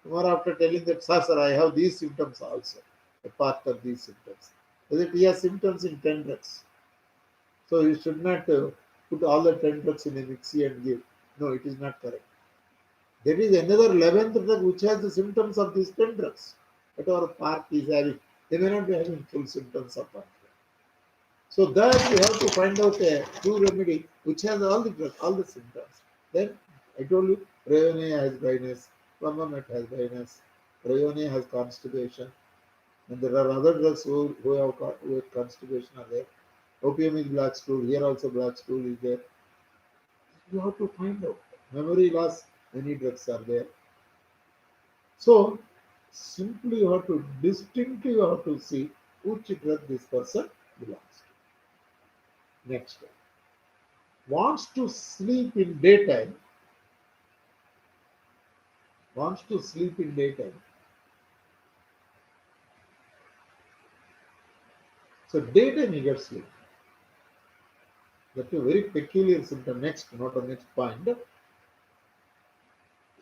Speaker 1: Tomorrow, after telling that, sir, I have these symptoms also, a part of these symptoms. That he has symptoms in 10 drugs. So you should not put all the 10 drugs in a mixie and give. No, it is not correct. There is another 11th drug which has the symptoms of these 10 drugs. But our part is having, they may not be having full symptoms of part. So that you have to find out a true remedy which has all the drugs, all the symptoms. Then I told you, Rayone has dryness, Plumbum has dryness, Rayone has constipation, and there are other drugs who have constipation are there. Opium is black stool, here also black stool is there. You have to find out. Memory loss, many drugs are there. So simply you have to distinctly you have to see which drug this person belongs to. Next, wants to sleep in daytime, wants to sleep in daytime. So daytime he gets sleep. That's a very peculiar symptom. Next, not the next point.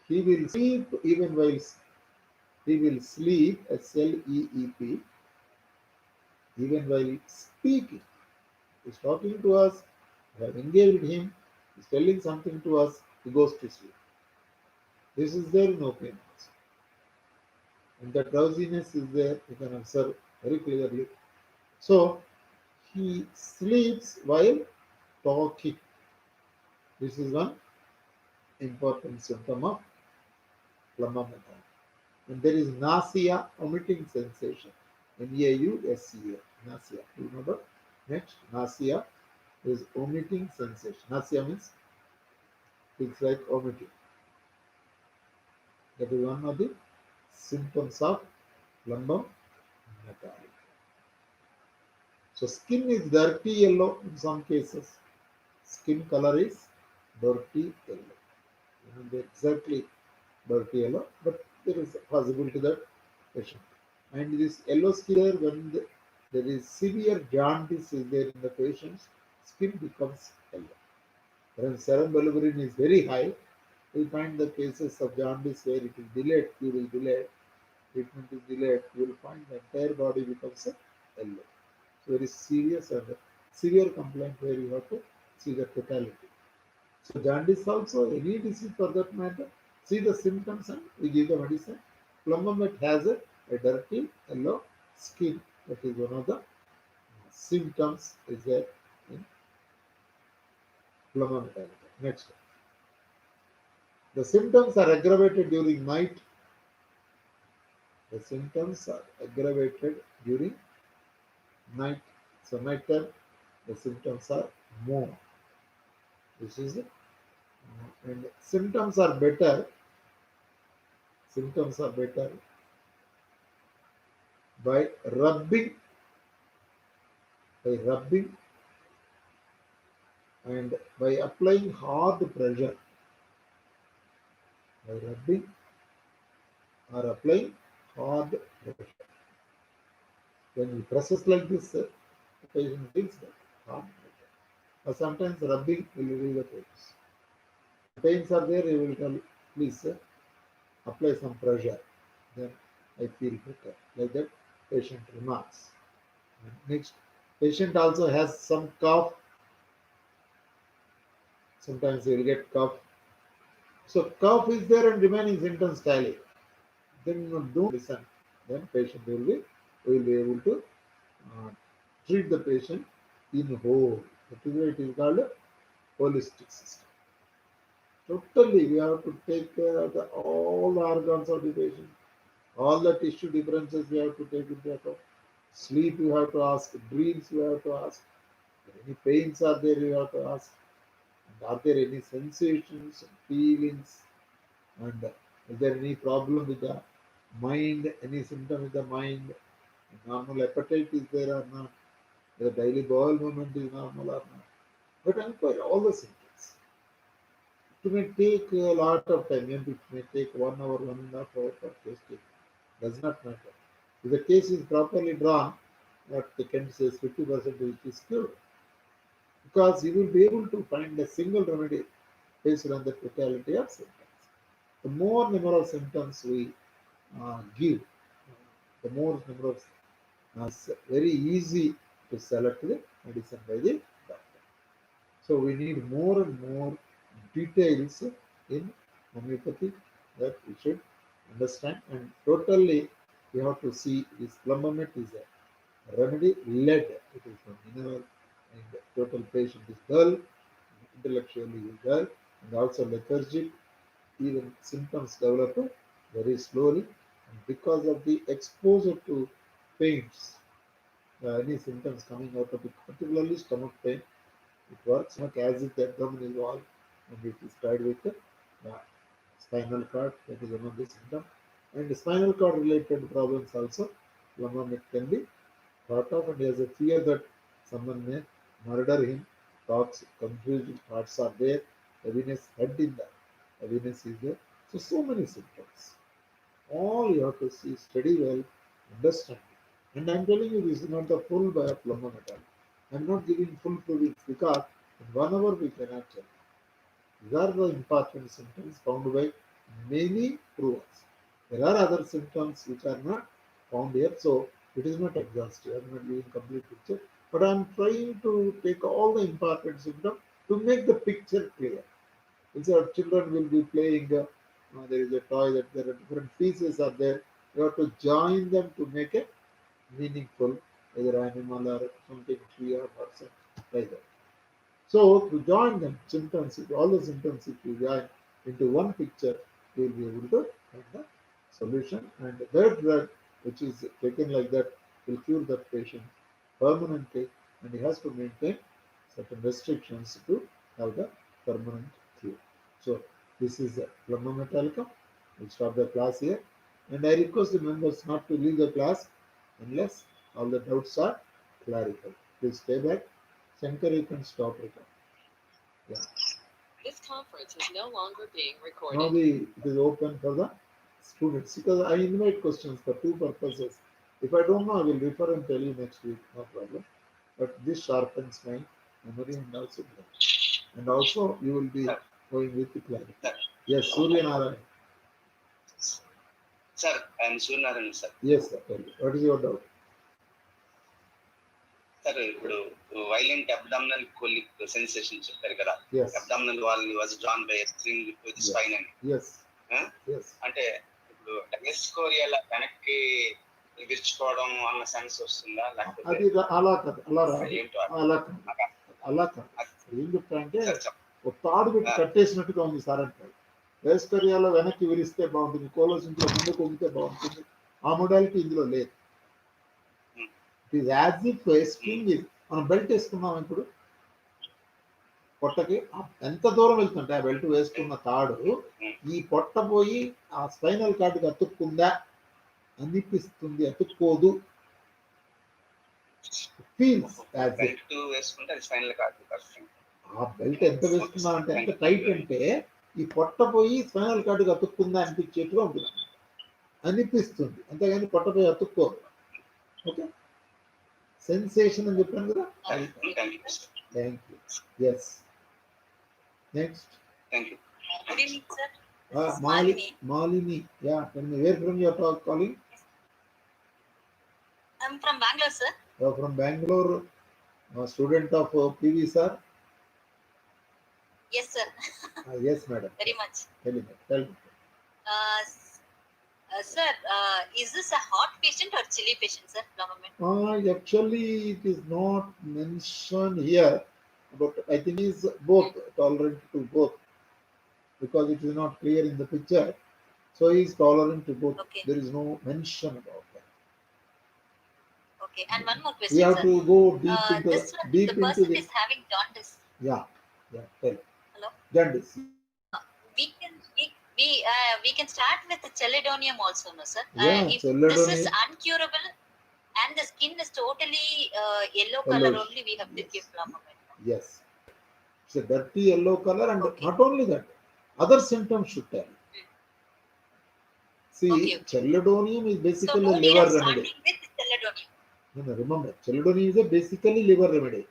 Speaker 1: He will sleep even while he will sleep, sleep, even while speaking. He's talking to us, we have engaged him, he's telling something to us, he goes to sleep. This is there in opium. And the drowsiness is there, you can observe very clearly. So he sleeps while talking. This is one important symptom of Plumbum. And there is nausea, vomiting sensation. Nausea. Nausea. Do you remember? Next, nausea is vomiting sensation. Nausea means it's like vomiting. That is one of the symptoms of Plumbum. So skin is dirty yellow in some cases. Skin color is dirty yellow. Exactly dirty yellow, but there is a possibility that patient. And this yellow skin there, when there is severe jaundice is there in the patient's, skin becomes yellow. When serum bilirubin is very high, we find the cases of jaundice where it is delayed, cure is delayed, treatment is delayed, you will find the entire body becomes yellow. Very serious and severe complaint where you have to see the totality. So jaundice also, any disease for that matter, see the symptoms and we give the medicine. Plumbum has a dirty yellow skin. That is one of the symptoms is there in Plumbum. Next, the symptoms are aggravated during night. The symptoms are aggravated during night. So night time, the symptoms are more. This is it. And symptoms are better. Symptoms are better by rubbing and by applying hard pressure. By rubbing or applying hard pressure. When he presses like this, the patient feels that hard pressure. Or sometimes rubbing will relieve the pains. Pains are there, you will tell, please apply some pressure. Then I feel better. Like that, patient remarks. Next, patient also has some cough. Sometimes you will get cough. So cough is there and remaining symptoms tally. Then don't listen. Then patient will be able to uh, treat the patient in whole. That is why it is called a holistic system. Totally, we have to take care of all the organs of the patient, all the tissue differences we have to take into account. Sleep you have to ask, dreams you have to ask, any pains are there you have to ask, and are there any sensations, feelings, and is there any problem with the mind, any symptom with the mind, normal appetite is there or not, the daily bowel movement is normal or not. But inquire all the symptoms. It may take a lot of time, maybe it may take 1 hour, 1.5 hours for testing. Does not matter. If the case is properly drawn, what the can say is 50% it is cured. Because you will be able to find a single remedy based on the totality of symptoms. The more number of symptoms we give, the more number of very easy to select the medicine by the doctor. So we need more and more details in homeopathy that we should understand, and totally we have to see this Plumbum is a remedy led. It is from mineral, and the total patient is dull, intellectually is dull, and also lethargic. Even symptoms develop very slowly, and because of the exposure to paints, any symptoms coming out of it, particularly stomach pain, it works not as if the abdomen is wall, and it is tied with the spinal cord. That is one of the symptoms. And the spinal cord related problems also, Plumbum can be thought of, and he has a fear that someone may murder him. Thoughts, confused thoughts are there. Heaviness, head in the heaviness is there. So many symptoms. All you have to see, study well, understand. And I'm telling you, this is not the full by a Plumbum at all. I'm not giving full proofs because in 1 hour we cannot tell. These are the important symptoms found by many provers. There are other symptoms which are not found here, so it is not exhaustive. I'm not giving complete picture, but I'm trying to take all the important symptoms to make the picture clear. Instead of children will be playing, there is a toy that there are different pieces are there. You have to join them to make it meaningful, either animal or something, tree or person, like that. So to join them symptoms, all the symptoms if you join into one picture, you will be able to find the solution. And that drug, which is taken like that, will cure that patient permanently, and he has to maintain certain restrictions to have the permanent cure. So this is Plumbum Metallicum. We'll stop the class here, and I request the members not to leave the class unless all the doubts are clarified. Please stay back. Shankar, you can stop it. Yeah. This conference is no longer being recorded. Now it is open for the students because I invite questions for two purposes. If I don't know, I will refer and tell you next week, no problem. But this sharpens my memory and also brain. And also you will be going with the clarity. Yes, Surya Narayan.
Speaker 2: Sir, I am Surya Narayan, sir.
Speaker 1: Yes, sir. Tell me. What is your doubt?
Speaker 2: Sir, ఇప్పుడు violent abdominal colic sensation చెప్పారు కదా, abdominal wall was drawn by a string with spine అని.
Speaker 1: Yes.
Speaker 2: Yes. అంటే ఇప్పుడు డెస్కోరియల్ వెనక్కి విరుచుకోవడం అన్న sense వస్తుందా లేకపోతే
Speaker 1: అది అలా కాదు, అలా కాదు. ఏం చెప్తానంటే ఒక తాడు పెట్టి కట్టేసినట్టుగా ఉంది సార్ అంటారు. డెస్కోరియాలో వెనక్కి విరిస్తే బాగుంటుంది, కోలోసింగ్లో ముందుకు వంగితే బాగుంటుంది. ఆ మోడాలిటీ ఇందులో లేదు. It is as if spring ఇది మనం బెల్ట్ వేసుకున్నాం ఇప్పుడు పొట్టకి ఎంత దూరం వెళ్తుంటే ఆ బెల్ట్ వేసుకున్న తాడు ఈ పొట్ట పోయి ఆ స్పైనల్ కార్డుకి అతుక్కుందా అనిపిస్తుంది, అతుక్కోదు. ఆ బెల్ట్ ఎంత వేసుకున్నా అంటే ఎంత టైట్ అంటే ఈ పొట్ట పోయి స్పైనల్ కార్డుకి అతుక్కుందా అనిపించేట్టుగా ఉంటుంది, అనిపిస్తుంది, అంతేగాని పొట్ట పోయి అతుక్కోదు. ఓకే, సెన్సేషన్ అని చెప్పాను కదా. Thank you. Yes next.
Speaker 2: Thank you.
Speaker 3: Good evening, sir. This is Malini.
Speaker 1: Malini. Yeah, tell me where from you are calling?
Speaker 3: I'm from Bangalore, sir.
Speaker 1: You are from Bangalore, student of PV, sir?
Speaker 3: Yes, sir.
Speaker 1: Yes, madam.
Speaker 3: Very much.
Speaker 1: Tell me. Tell me.
Speaker 3: Sir, is this a hot patient or chilly patient, sir?
Speaker 1: Actually, it is not mentioned here, but I think he is both tolerant to both because it is not clear in the picture. So he is tolerant to both.
Speaker 3: Okay.
Speaker 1: There is no mention about that.
Speaker 3: Okay, and one more question,
Speaker 1: We have
Speaker 3: sir.
Speaker 1: to go deep into
Speaker 3: this one,
Speaker 1: deep
Speaker 3: the
Speaker 1: into
Speaker 3: person
Speaker 1: the.
Speaker 3: is having jaundice.
Speaker 1: Yeah, tell.
Speaker 3: Hello.
Speaker 1: Jaundice.
Speaker 3: We can start with the chelidonium also, no, sir?
Speaker 1: Yeah,
Speaker 3: if
Speaker 1: chelidonium.
Speaker 3: this is uncurable and the skin is totally yellow color only, we have to give Plumbum.
Speaker 1: Yes. It's a dirty yellow color, and not only that, other symptoms should tell. See, chelidonium is basically
Speaker 3: so
Speaker 1: liver remedy.
Speaker 3: With chelidonium.
Speaker 1: No, remember, chelidonium is a basically liver remedy.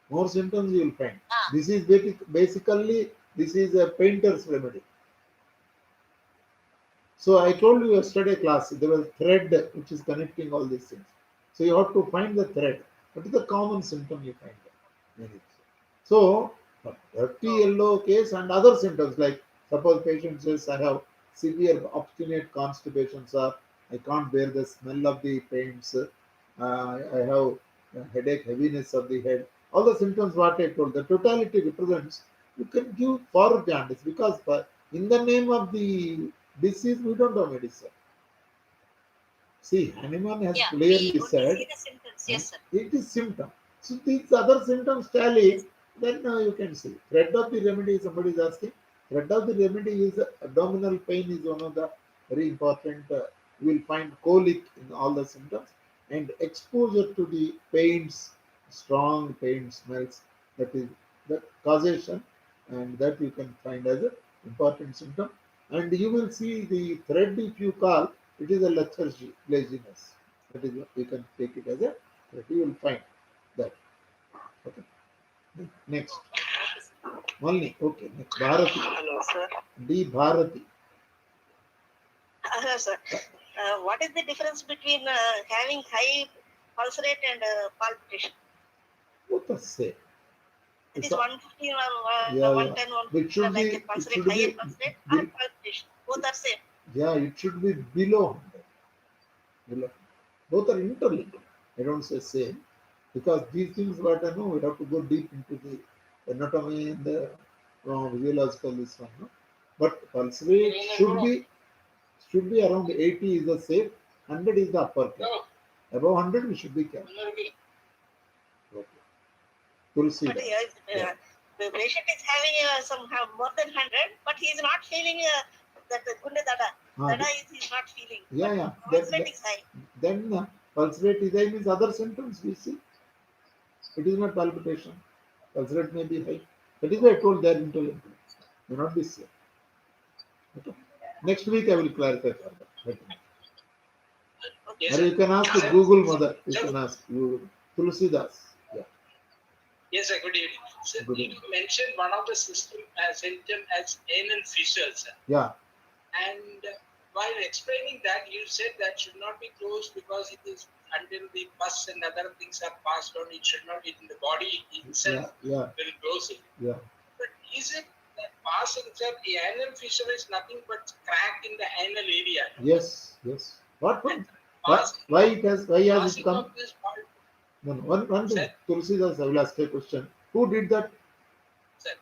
Speaker 1: More symptoms you will find. This is basically a painter's remedy. So I told you yesterday class, there was thread which is connecting all these things. So you have to find the thread. What is the common symptom you find? So, dirty yellow case and other symptoms like suppose patient says I have severe obstinate constipation, sir. I can't bear the smell of the paints. I have headache, heaviness of the head. All the symptoms what I told, the totality represents. You can give for jaundice because in the name of the disease we don't have medicine. See, Hanuman has clearly said
Speaker 3: see the symptoms. Yes, sir.
Speaker 1: It is symptom. So these other symptoms tally, then you can see. Thread of the remedy, somebody is asking. Thread of the remedy is abdominal pain is one of the very important. You will find colic in all the symptoms and exposure to the pains, strong pain smells. That is the causation, and that you can find as an important symptom. And you will see the thread if you call it is a lethargy, laziness. That is what you can take it as a thread. You will find that. Okay. Next. Only. Okay. Next. Bharati.
Speaker 3: Hello, sir.
Speaker 1: D. Bharati.
Speaker 3: Hello, sir. What is the difference between having high pulse rate and palpitation?
Speaker 1: Both are same.
Speaker 3: It is 115 or 110,
Speaker 1: 115 like a
Speaker 3: pulse rate, higher pulse rate and palpitation. Both are same.
Speaker 1: Yeah, it should be below 100. Both are interlinked. I don't say same because these things what I know we have to go deep into the anatomy and the physiological this one. No? But pulse rate should be around 80 is the safe, 100 is the upper cap. Above 100 we should be careful. Okay. Tulsi.
Speaker 3: But the patient is having more than 100, but he is not feeling that Gunde Dada. Dada he is not feeling.
Speaker 1: Yeah.
Speaker 3: Pulse rate is high.
Speaker 1: Then pulse rate is high means other symptoms we see. It is not palpitation. Pulse rate may be high. That is why I told they are interlinked. May not be same. Okay. Next week I will clarify further.
Speaker 2: Yes,
Speaker 1: or you can ask the Google mother. You can ask you Tulsi Das. Yeah.
Speaker 2: Yes, sir. Good evening. Sir, you mentioned one of the symptoms as anal fissures.
Speaker 1: Yeah.
Speaker 2: And while explaining that, you said that should not be closed because it is until the pus and other things are passed on. It should not be in the body itself.
Speaker 1: Will
Speaker 2: close it.
Speaker 1: Yeah.
Speaker 2: But is it that passing itself, the anal fissure is nothing but crack in the anal area?
Speaker 1: Yes. What? Why has it come? No. One thing. Tulsi Das, I will ask a question. Who did that?
Speaker 2: Sir.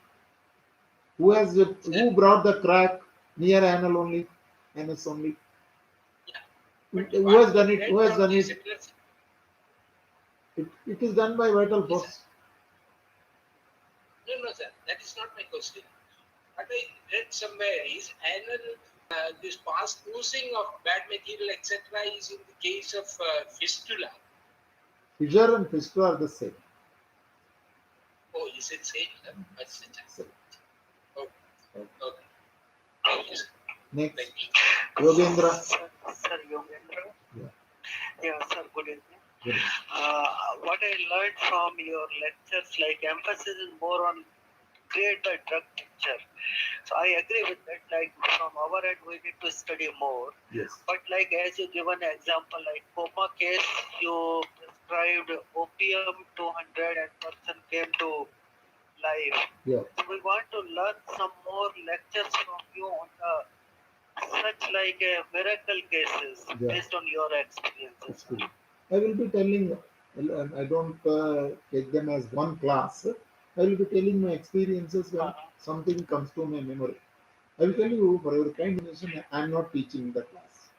Speaker 1: Who brought the crack near anal only? Anus only?
Speaker 2: Yeah.
Speaker 1: Who has done it? Who has done it? It is done by vital force.
Speaker 2: No, sir. That is not my question. What I read somewhere is anal, this past oozing of bad material, etc., is in the case of fistula.
Speaker 1: Fissure and fistula are the same.
Speaker 2: Oh, is it same? That's
Speaker 1: Same.
Speaker 2: Okay. Thank you, sir.
Speaker 1: Next.
Speaker 2: Thank you.
Speaker 1: Yogendra.
Speaker 3: Sir, Yogendra. Yeah, sir, good evening.
Speaker 1: Good.
Speaker 3: What I learned from your lectures, like emphasis is more on
Speaker 4: create the drug picture. So I agree with that. Like from our end, we need to study more.
Speaker 1: Yes.
Speaker 4: But like as you give an example, like coma case, you prescribed opium 200 and person came to life.
Speaker 1: Yeah.
Speaker 4: So we want to learn some more lectures from you on the such like miracle cases based on your experiences.
Speaker 1: I will be telling, I don't take them as one class. I will be telling my experiences when something comes to my memory. I will tell you, for your kind donation, I am not teaching the class.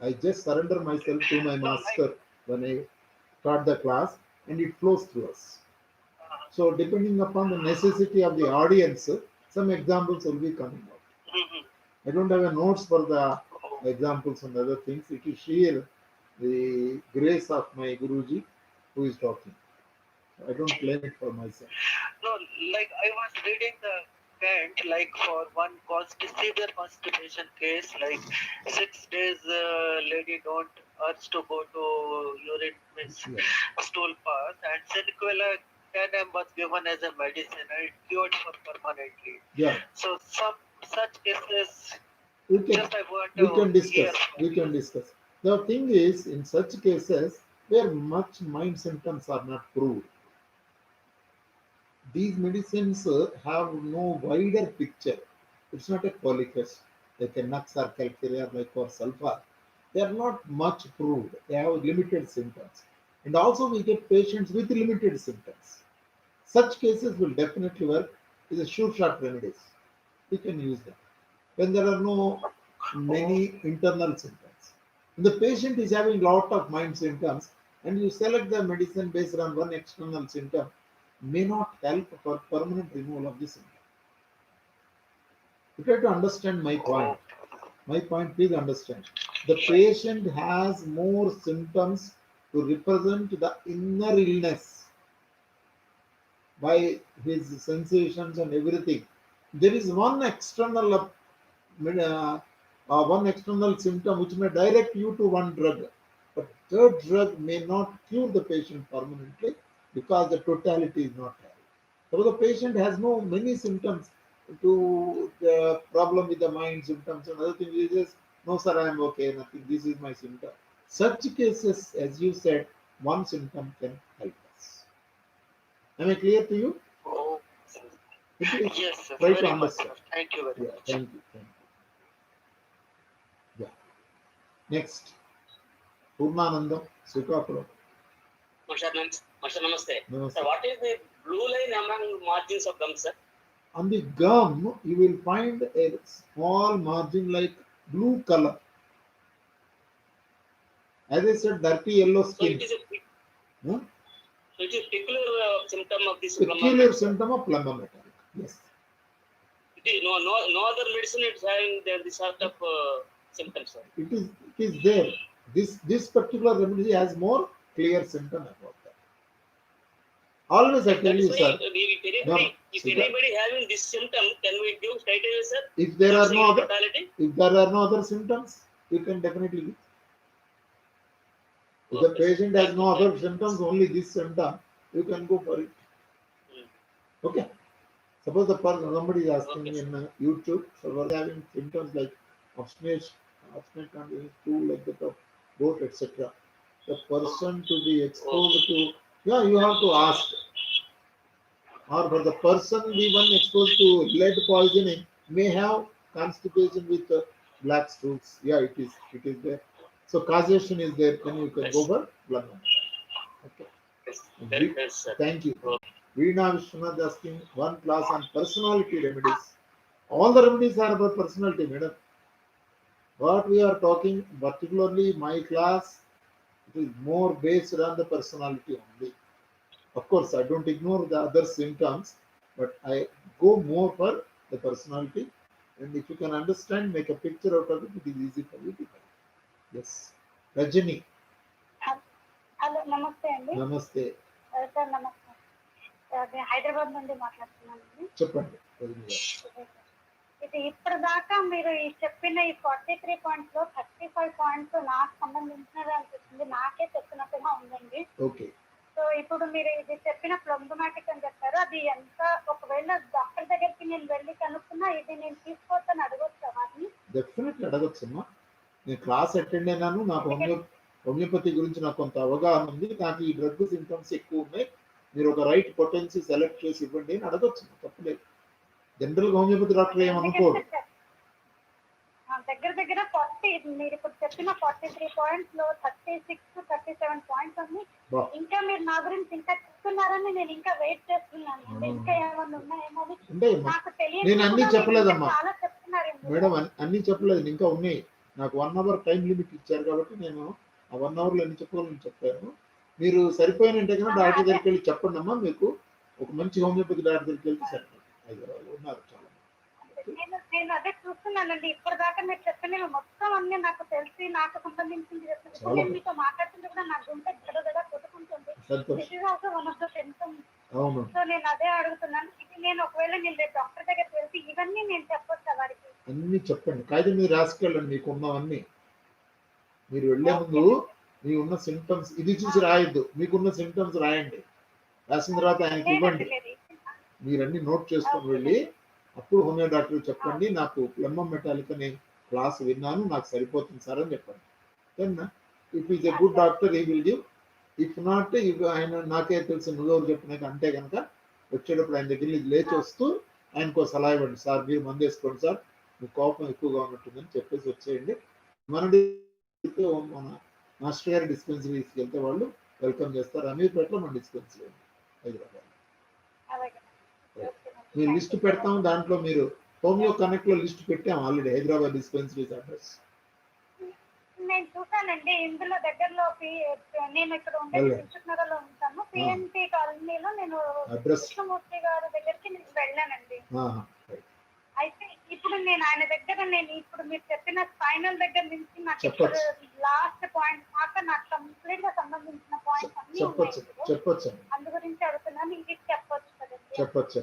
Speaker 1: I just surrender myself to my master when I start the class, and it flows through us. So depending upon the necessity of the audience, some examples will be coming out. I don't have a notes for the examples and other things. It is sheer the grace of my Guruji who is talking. I don't claim it for myself.
Speaker 4: No, like I was reading the Kant, like for one severe constipation case, like 6 days lady don't urge to go to urine, means stool pass, and sequela Canem was given as a medicine and it cured for permanently.
Speaker 1: Yeah.
Speaker 4: So some such cases,
Speaker 1: we can discuss. The thing is, in such cases where much mind symptoms are not proved, these medicines have no wider picture. It's not a polycus like a nux or calcarea like or sulfur. They are not much proved. They have limited symptoms. And also we get patients with limited symptoms. Such cases will definitely work with a sure shot remedies. We can use them. When there are no many internal symptoms. The patient is having lot of mind symptoms and you select the medicine based on one external symptom may not help for permanent removal of the symptom. You try to understand my point. My point, please understand. The patient has more symptoms to represent the inner illness by his sensations and everything. There is one external symptom which may direct you to one drug, but third drug may not cure the patient permanently because the totality is not there. So the patient has no many symptoms to the problem with the mind symptoms and other things. He says, no sir, I am okay, nothing, this is my symptom. Such cases, as you said, one symptom can help us. Am I clear to you?
Speaker 4: Oh, yes, sir.
Speaker 1: Try
Speaker 4: Very
Speaker 1: to
Speaker 4: much,
Speaker 1: understand.
Speaker 4: sir. Thank you very much.
Speaker 1: Thank you. Yeah. Next, Purnanandam, Srikakulam.
Speaker 5: Master, namaste.
Speaker 1: Namaste.
Speaker 5: Sir, what is the blue line among margins of gums, sir?
Speaker 1: On the gum, you will find a small margin like blue color. As I said, dirty yellow skin.
Speaker 5: So it is peculiar symptom of this
Speaker 1: peculiar symptom of plumbum metallic. Yes.
Speaker 5: It is no other medicine is having this sort of symptoms, sir.
Speaker 1: It is there. This particular remedy has more clear symptom about that. Always I tell you, sir.
Speaker 5: If anybody having this symptom, can we give straight away, sir?
Speaker 1: If there are no other symptoms, you can definitely give. If the patient has no other symptoms, only this symptom, you can go for it. Okay. Suppose the person, somebody is asking in YouTube, so we're having symptoms like obstinate condition, stool like that of goat, etc. The person to be exposed to, you have to ask. Or for the person even exposed to lead poisoning may have constipation with black stools. Yeah, it is there. So causation is there. Then you can go for blood. Okay. Thank you. Veena Vishwanath asking one class on personality remedies. All the remedies are about personality, madam. What we are talking, particularly my class, it is more based on the personality only. Of course, I don't ignore the other symptoms, but I go more for the personality. And if you can understand, make a picture out of it, it is easy for you to help. Yes. Rajani.
Speaker 6: Hello, namaste andi.
Speaker 1: Namaste.
Speaker 6: Sir, namaste. Hyderabad నుండి మాట్లాడుతున్నానండి.
Speaker 1: చెప్పండి.
Speaker 6: ఇది ఇప్పటిదాకా మీరు చెప్పిన ఈ 43 points లో 35 points నాకు సంబంధించినవి అనిపిస్తుంది. నాకే చెప్పినట్టుగా ఉందండి.
Speaker 1: ఓకే.
Speaker 6: సో ఇప్పుడు మీరు ఇది చెప్పిన ప్లంబమాటిక్ అని చెప్పారు, అది ఎంత ఒకవేళ డాక్టర్ దగ్గరికి నేను వెళ్ళి కనుక్కున్నా ఇది నేను తీసుకోవచ్చని అడగొచ్చా వారిని?
Speaker 1: డెఫినెట్లీ అడగొచ్చమ్మా. నేను క్లాస్ అటెండ్ అయినాను, నాకు హోమియోపతి గురించి నాకు కొంత అవగాహన ఉంది, నాకు ఈ డ్రగ్ సింటమ్స్ ఎక్కువ ఉన్నాయి, మీరు ఒక రైట్ పొటెన్సీ సెలెక్ట్ చేసి ఇవ్వండి అని అడగొచ్చు, తప్పలేదు. జనరల్గా హోమియోపతి డాక్టర్ ఏమనుకోరు.
Speaker 6: దగ్గర దగ్గర 40 మీరు ఇప్పుడు చెప్పిన 43 పాయింట్స్ లో 36 to 37 పాయింట్స్ అన్ని ఇంకా మీరు నా గురించి ఇంకా చెప్తున్నారని నేను ఇంకా వెయిట్ చేస్తున్నాను. ఇంకా ఏమన్నా ఉన్నాయేమో నాకు తెలియదు.
Speaker 1: నేను అన్ని చెప్పలేదమ్మా
Speaker 6: చాలా చెప్తున్నారు
Speaker 1: మేడం, అన్ని చెప్పలేదు, ఇంకా ఉన్నాయి. నాకు 1 hour టైం లిమిట్ ఇచ్చారు కాబట్టి నేను ఆ 1 hour లో ఎన్ని చెప్పాలని చెప్పాను. మీరు సరిపోయినంటే కన్నా డాక్టర్ దగ్గరికి వెళ్ళి చెప్పండి అమ్మా, మీకు ఒక మంచి హోమియోపతి డాక్టర్ దగ్గరికి వెళ్తే సరిపోతుంది. హైదరాబాద్లో ఉన్నారు చాలా.
Speaker 6: నేను అదే చూస్తున్నానండి, ఇప్పటిదాకా మీరు చెప్పిన మొత్తం అన్ని నాకు తెలిసి నాకు సంబంధించింది చెప్తున్నాను. నేను మీతో మాట్లాడుతుంటే కూడా నాకు గుంటె గడగడ కొట్టుకుంటుంది. This is also one of the symptoms. So నేను అదే అడుగుతున్నాను, ఇది నేను ఒకవేళ నేను రేపు డాక్టర్ దగ్గరికి వెళ్తే ఇవన్నీ నేను చెప్పొచ్చా వారికి?
Speaker 1: అన్ని చెప్పండి, కాగితం మీద రాసుకెళ్ళండి మీకున్నవన్నీ. మీరు వెళ్లే ముందు మీ ఉన్న సిమ్టమ్స్ ఇది చూసి రాయొద్దు, మీకున్న సిమ్టమ్స్ రాయండి, రాసిన తర్వాత ఆయనకి ఇవ్వండి. మీరన్నీ నోట్ చేసుకొని వెళ్ళి అప్పుడు హోమియో డాక్టర్ చెప్పండి, నాకు ప్లంబమ్ మెటాలిక్ అనే క్లాస్ విన్నాను, నాకు సరిపోతుంది సార్ అని చెప్పండి. Then if is a good doctor he will give, if not ఆయన నాకే తెలుసు నువ్వెవరు చెప్పినాక అంటే కనుక వచ్చేటప్పుడు ఆయన దగ్గర లేచి వస్తూ ఆయనకు సలహా ఇవ్వండి, సార్ మీరు మందు వేసుకోండి సార్, మీ కోపం ఎక్కువగా ఉన్నట్టుందని చెప్పేసి వచ్చేయండి. మన మాస్టర్ గారి డిస్పెన్సరీస్కి వెళ్తే వాళ్ళు వెల్కమ్ చేస్తారు. అమీర్పేటలో మన డిస్పెన్సరీ హైదరాబాద్. మీరు లిస్ట్ పెడతాం, దాంట్లో మీరు హోమియో కనెక్ట్ లో లిస్ట్ పెట్టాం ఆల్రెడీ, హైదరాబాద్ డిస్పెన్సరీస్ అడ్రస్.
Speaker 6: నేను చూసానండి ఇందులో దగ్గరలో నేను ఇక్కడ ఉండేది దిల్సుఖ్నగర్ లో ఉంటాను, పిఎన్పి కాలనీలో నేను కృష్ణమూర్తి గారి దగ్గరికి నేను వెళ్ళానండి. అయితే ఇప్పుడు నేను ఆయన దగ్గర ఇప్పుడు మీరు చెప్పిన స్పైనల్ దగ్గర నుంచి నాకు ఇప్పుడు లాస్ట్ పాయింట్ దాకా నాకు కంప్లీట్ గా సంబంధించిన పాయింట్స్ అన్ని
Speaker 1: చెప్పొచ్చు,
Speaker 6: అందు గురించి అడుగుతున్నాను. ఇది చెప్పొచ్చు కదండి?
Speaker 1: చెప్పొచ్చు.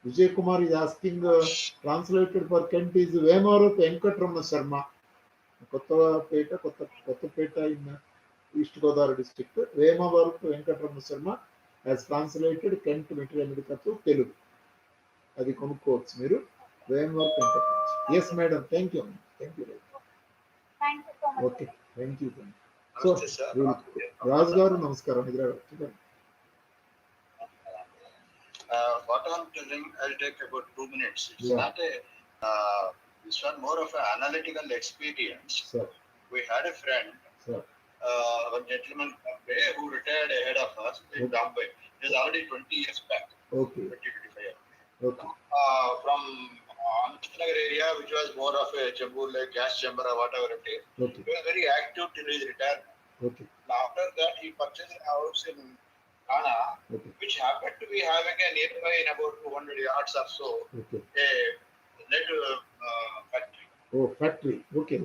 Speaker 1: Vijay Kumar is asking, translated for Kent is Vemarup Venkatramana Sharma, Kottapeta in East Godavari district. Vemarup Venkatramana Sharma has translated Kent Materia medica to Telugu. Adi konukovachu meeru. Vemarup Venkatramana. Yes madam, thank you. Thank you
Speaker 6: so much.
Speaker 1: Okay, thank you. So Raj garu namaskaram.
Speaker 7: What I'm telling, I'll take about 2 minutes. It's not a, this one more of an analytical experience.
Speaker 1: Sir.
Speaker 7: We had a friend, one gentleman who retired ahead of us in Bombay. It was already 20 years back.
Speaker 1: Okay.
Speaker 7: 20-25.
Speaker 1: Okay.
Speaker 7: From Nagar area, which was more of a chamber, like gas chamber or whatever it is.
Speaker 1: Okay.
Speaker 7: He was very active till his retirement.
Speaker 1: Okay.
Speaker 7: Now, after that, he purchased a house in Ghana, which happened to be having a nearby in about 200 yards or so, a lead factory.
Speaker 1: Oh, factory. Okay.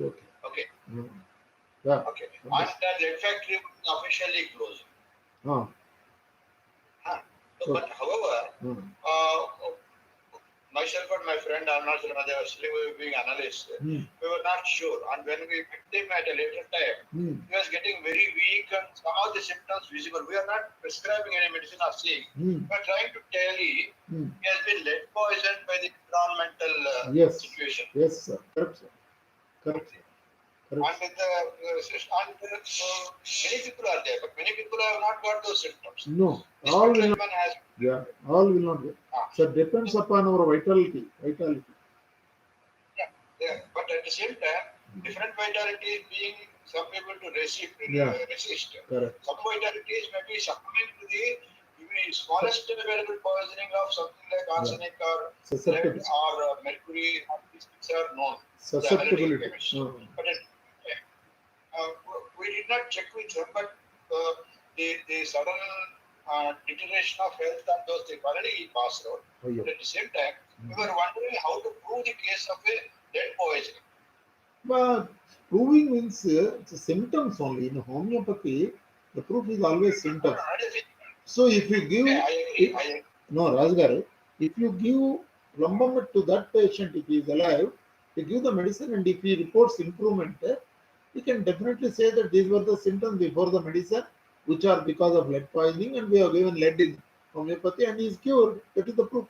Speaker 7: Yeah. Okay. And that lead factory was officially closed. So, but however, myself and my friend Arnold, they were still being analysts. We were not sure. And when we picked him at a later time, he was getting very weak and some of the symptoms visible. We are not prescribing any medicine or saying. We are trying to tell he has been lead poisoned by the environmental situation.
Speaker 1: Yes, sir. Correct.
Speaker 7: And many people are there, but many people have not got those symptoms.
Speaker 1: No, all will not. All will not get. So it depends upon our vitality.
Speaker 7: Yeah. But at the same time, different vitalities being some people to resist.
Speaker 1: Correct.
Speaker 7: Some vitalities may be succumbing to the smallest available poisoning of something like arsenic or mercury. These things are known.
Speaker 1: Susceptibility.
Speaker 7: But we did not check with them, but the sudden deterioration of health and those things already passed out. But at the same time, we were wondering how to prove the case of a lead poisoning.
Speaker 1: But proving means it's symptoms only. In homeopathy, the proof is always symptoms. So if you give, Rajgaru, if you give Plumbum to that patient, if he is alive, you give the medicine, and if he reports improvement, you can definitely say that these were the symptoms before the medicine. which are because of lead poisoning, and we have given lead in homeopathy, and he is cured. That is the proof.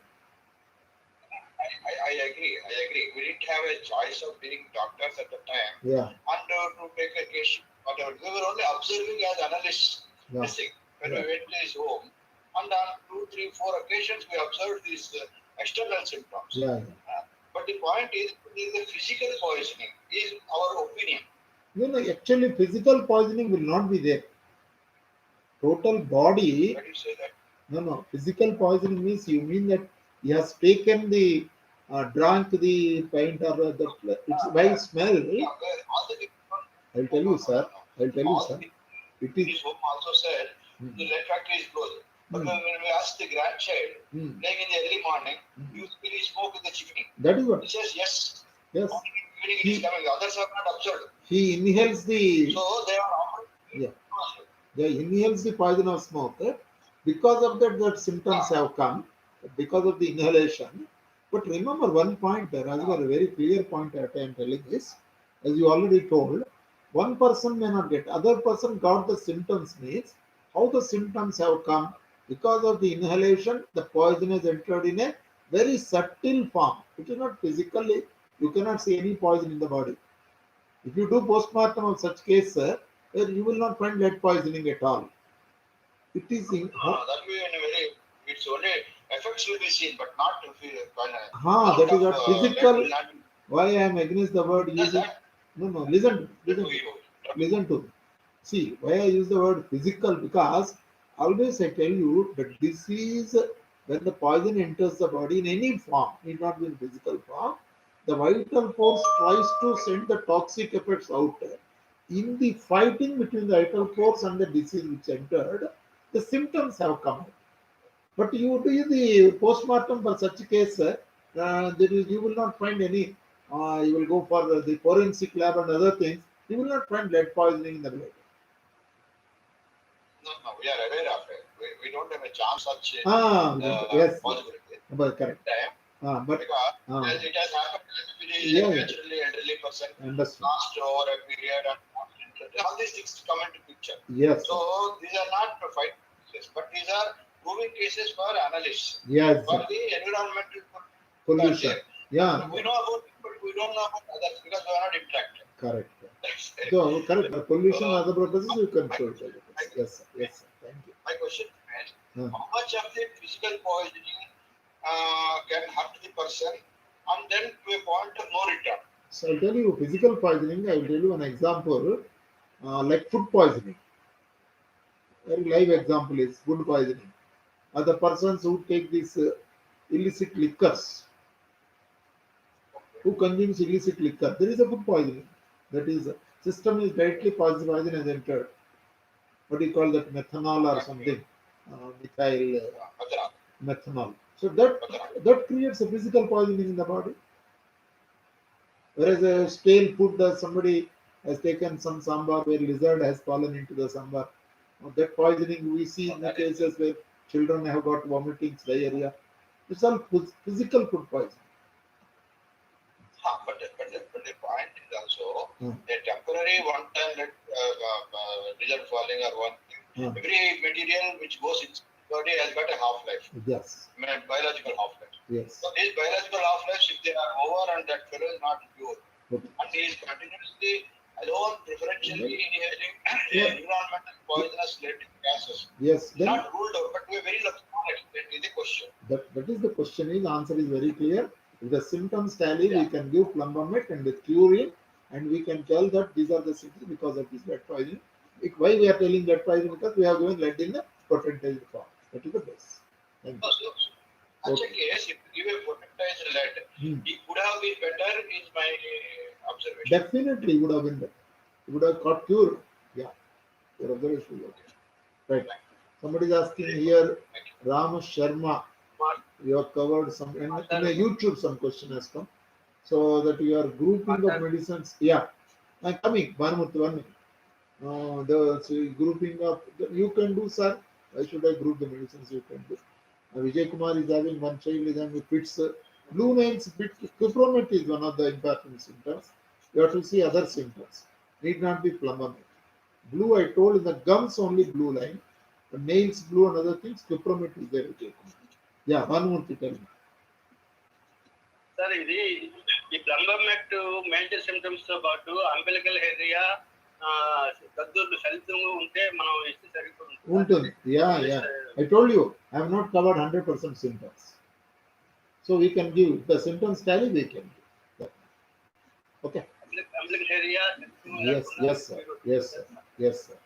Speaker 7: I agree. We didn't have a choice of being doctors at the time.
Speaker 1: Yeah.
Speaker 7: And to take a case, whatever. We were only observing as analysts.
Speaker 1: Yeah.
Speaker 7: When we went to his home, and on 2, 3, 4 occasions we observed these external symptoms.
Speaker 1: Yeah.
Speaker 7: But the point is, the physical poisoning is our opinion.
Speaker 1: Actually, physical poisoning will not be there. Total body.
Speaker 7: Why do you say that?
Speaker 1: No. Physical poisoning means you mean that he has taken the drunk the paint or it's by smell. I'll tell you, sir. It is.
Speaker 7: His home also said the lead factory is closed. But when we asked the grandchild, like in the early morning, you really smoke in the chimney.
Speaker 1: That is what.
Speaker 7: He says yes.
Speaker 1: Yes.
Speaker 7: Evening it is coming. The others are not observed.
Speaker 1: He inhales the.
Speaker 7: So they are.
Speaker 1: Yeah. They inhales the poison of smoke. Because of that symptoms have come. Because of the inhalation. But remember one point, Rajgar, a very clear point that I am telling is, as you already told, one person may not get, other person got the symptoms means how the symptoms have come because of the inhalation, the poison is entered in a very subtle form. It is not physically, you cannot see any poison in the body. If you do postmortem of such case, you will not find lead poisoning at all. It is in.
Speaker 7: That way, in a very, it's only effects will be seen, but not to feel.
Speaker 1: That is what physical. Why I am against the word using. No. Listen to. See, why I use the word physical, because always I tell you that this is when the poison enters the body in any form, need not be in physical form. The vital force tries to send the toxic effects out. In the fighting between the vital force and the disease which entered, the symptoms have come out. But you do the postmortem for such a case, you will not find any. You will go for the forensic lab and other things. You will not find lead poisoning in the blood.
Speaker 7: No, we are aware of it. We don't have a chance of
Speaker 1: yes.
Speaker 7: possibility.
Speaker 1: But correct.
Speaker 7: Because as it has happened with the naturally elderly person, last over a period and all these things come into picture.
Speaker 1: Yes.
Speaker 7: So these are not fight cases, but these are moving cases for analysts.
Speaker 1: Yes.
Speaker 7: For the environmental
Speaker 1: pollution. Yeah.
Speaker 7: We know about it, but we don't know about others because we are not interacting.
Speaker 1: Correct. So correct. Pollution other purposes you can show it. Yes. Thank you.
Speaker 7: My question is, how much of the physical poisoning can hurt the person, and then to a point of no return?
Speaker 1: So I'll tell you physical poisoning. I will tell you an example, like food poisoning. Very live example is food poisoning. The persons who take these illicit liquors, who consumes illicit liquor, there is a food poisoning. That is, system is directly poison has entered. What do you call that? Methanol or something? Methanol. So that creates a physical poisoning in the body. Whereas a stale food, somebody has taken some sambar where lizard has fallen into the sambar. That poisoning we see in the cases where children have got vomiting, diarrhea. It's all physical food poisoning.
Speaker 7: But the point is also a temporary one-time result falling or one thing. Every material which goes in body has got a half-life.
Speaker 1: Yes.
Speaker 7: Biological half-life.
Speaker 1: Yes.
Speaker 7: So these biological half-lives, if they are over and that fellow is not cured, and he is continuously alone preferentially inhaling environmental poisonous lead gases.
Speaker 1: Yes.
Speaker 7: Not ruled out, but we are very small extent is the question.
Speaker 1: That is the question. The answer is very clear. If the symptoms tally, we can give Plumbum and the curing, and we can tell that these are the symptoms because of this lead poisoning. Why we are telling lead poisoning? Because we have given lead in the potentized form. That is the base. Thank you.
Speaker 7: Such a case, if you give a potentized lead, it would have been better, is my observation.
Speaker 1: Definitely would have been better. It would have got cured. Yeah. Your observation is okay. Right. Somebody is asking here, Ram Sharma. You have covered some in a YouTube. Some question has come, so that you are grouping of medicines. Yeah, I'm coming. 1 minute. The grouping of you can do, sir. Why should I group the medicines? You can do. Vijay Kumar is having one child is having fits. Blue names fit. Cupromet is one of the important symptoms. You have to see other symptoms. Need not be Plumbum. Blue, I told in the gums only blue line. The nails blue and other things, Cupromet is there. Yeah, one more to tell me.
Speaker 5: Sir ఇది ఈ ప్లంబమ్ act major symptoms తో పాటు umbilical area దద్దుర్లు ఫలితంగా ఉంటే మనం ఇస్తే
Speaker 1: సరిపోతుంది. Yeah. I told you, I have not covered 100% symptoms. So we can give the symptoms tally, we can give. Okay.
Speaker 5: Umbilical area.
Speaker 1: Yes, sir.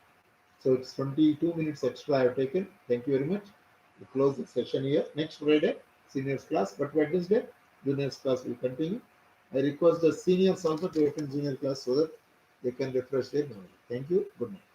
Speaker 1: So it's 22 minutes extra I have taken. Thank you very much. We close the session here. Next Friday, seniors class, but Wednesday, juniors class will continue. I request the seniors also to attend junior class so that they can refresh their memory. Thank you. Good night.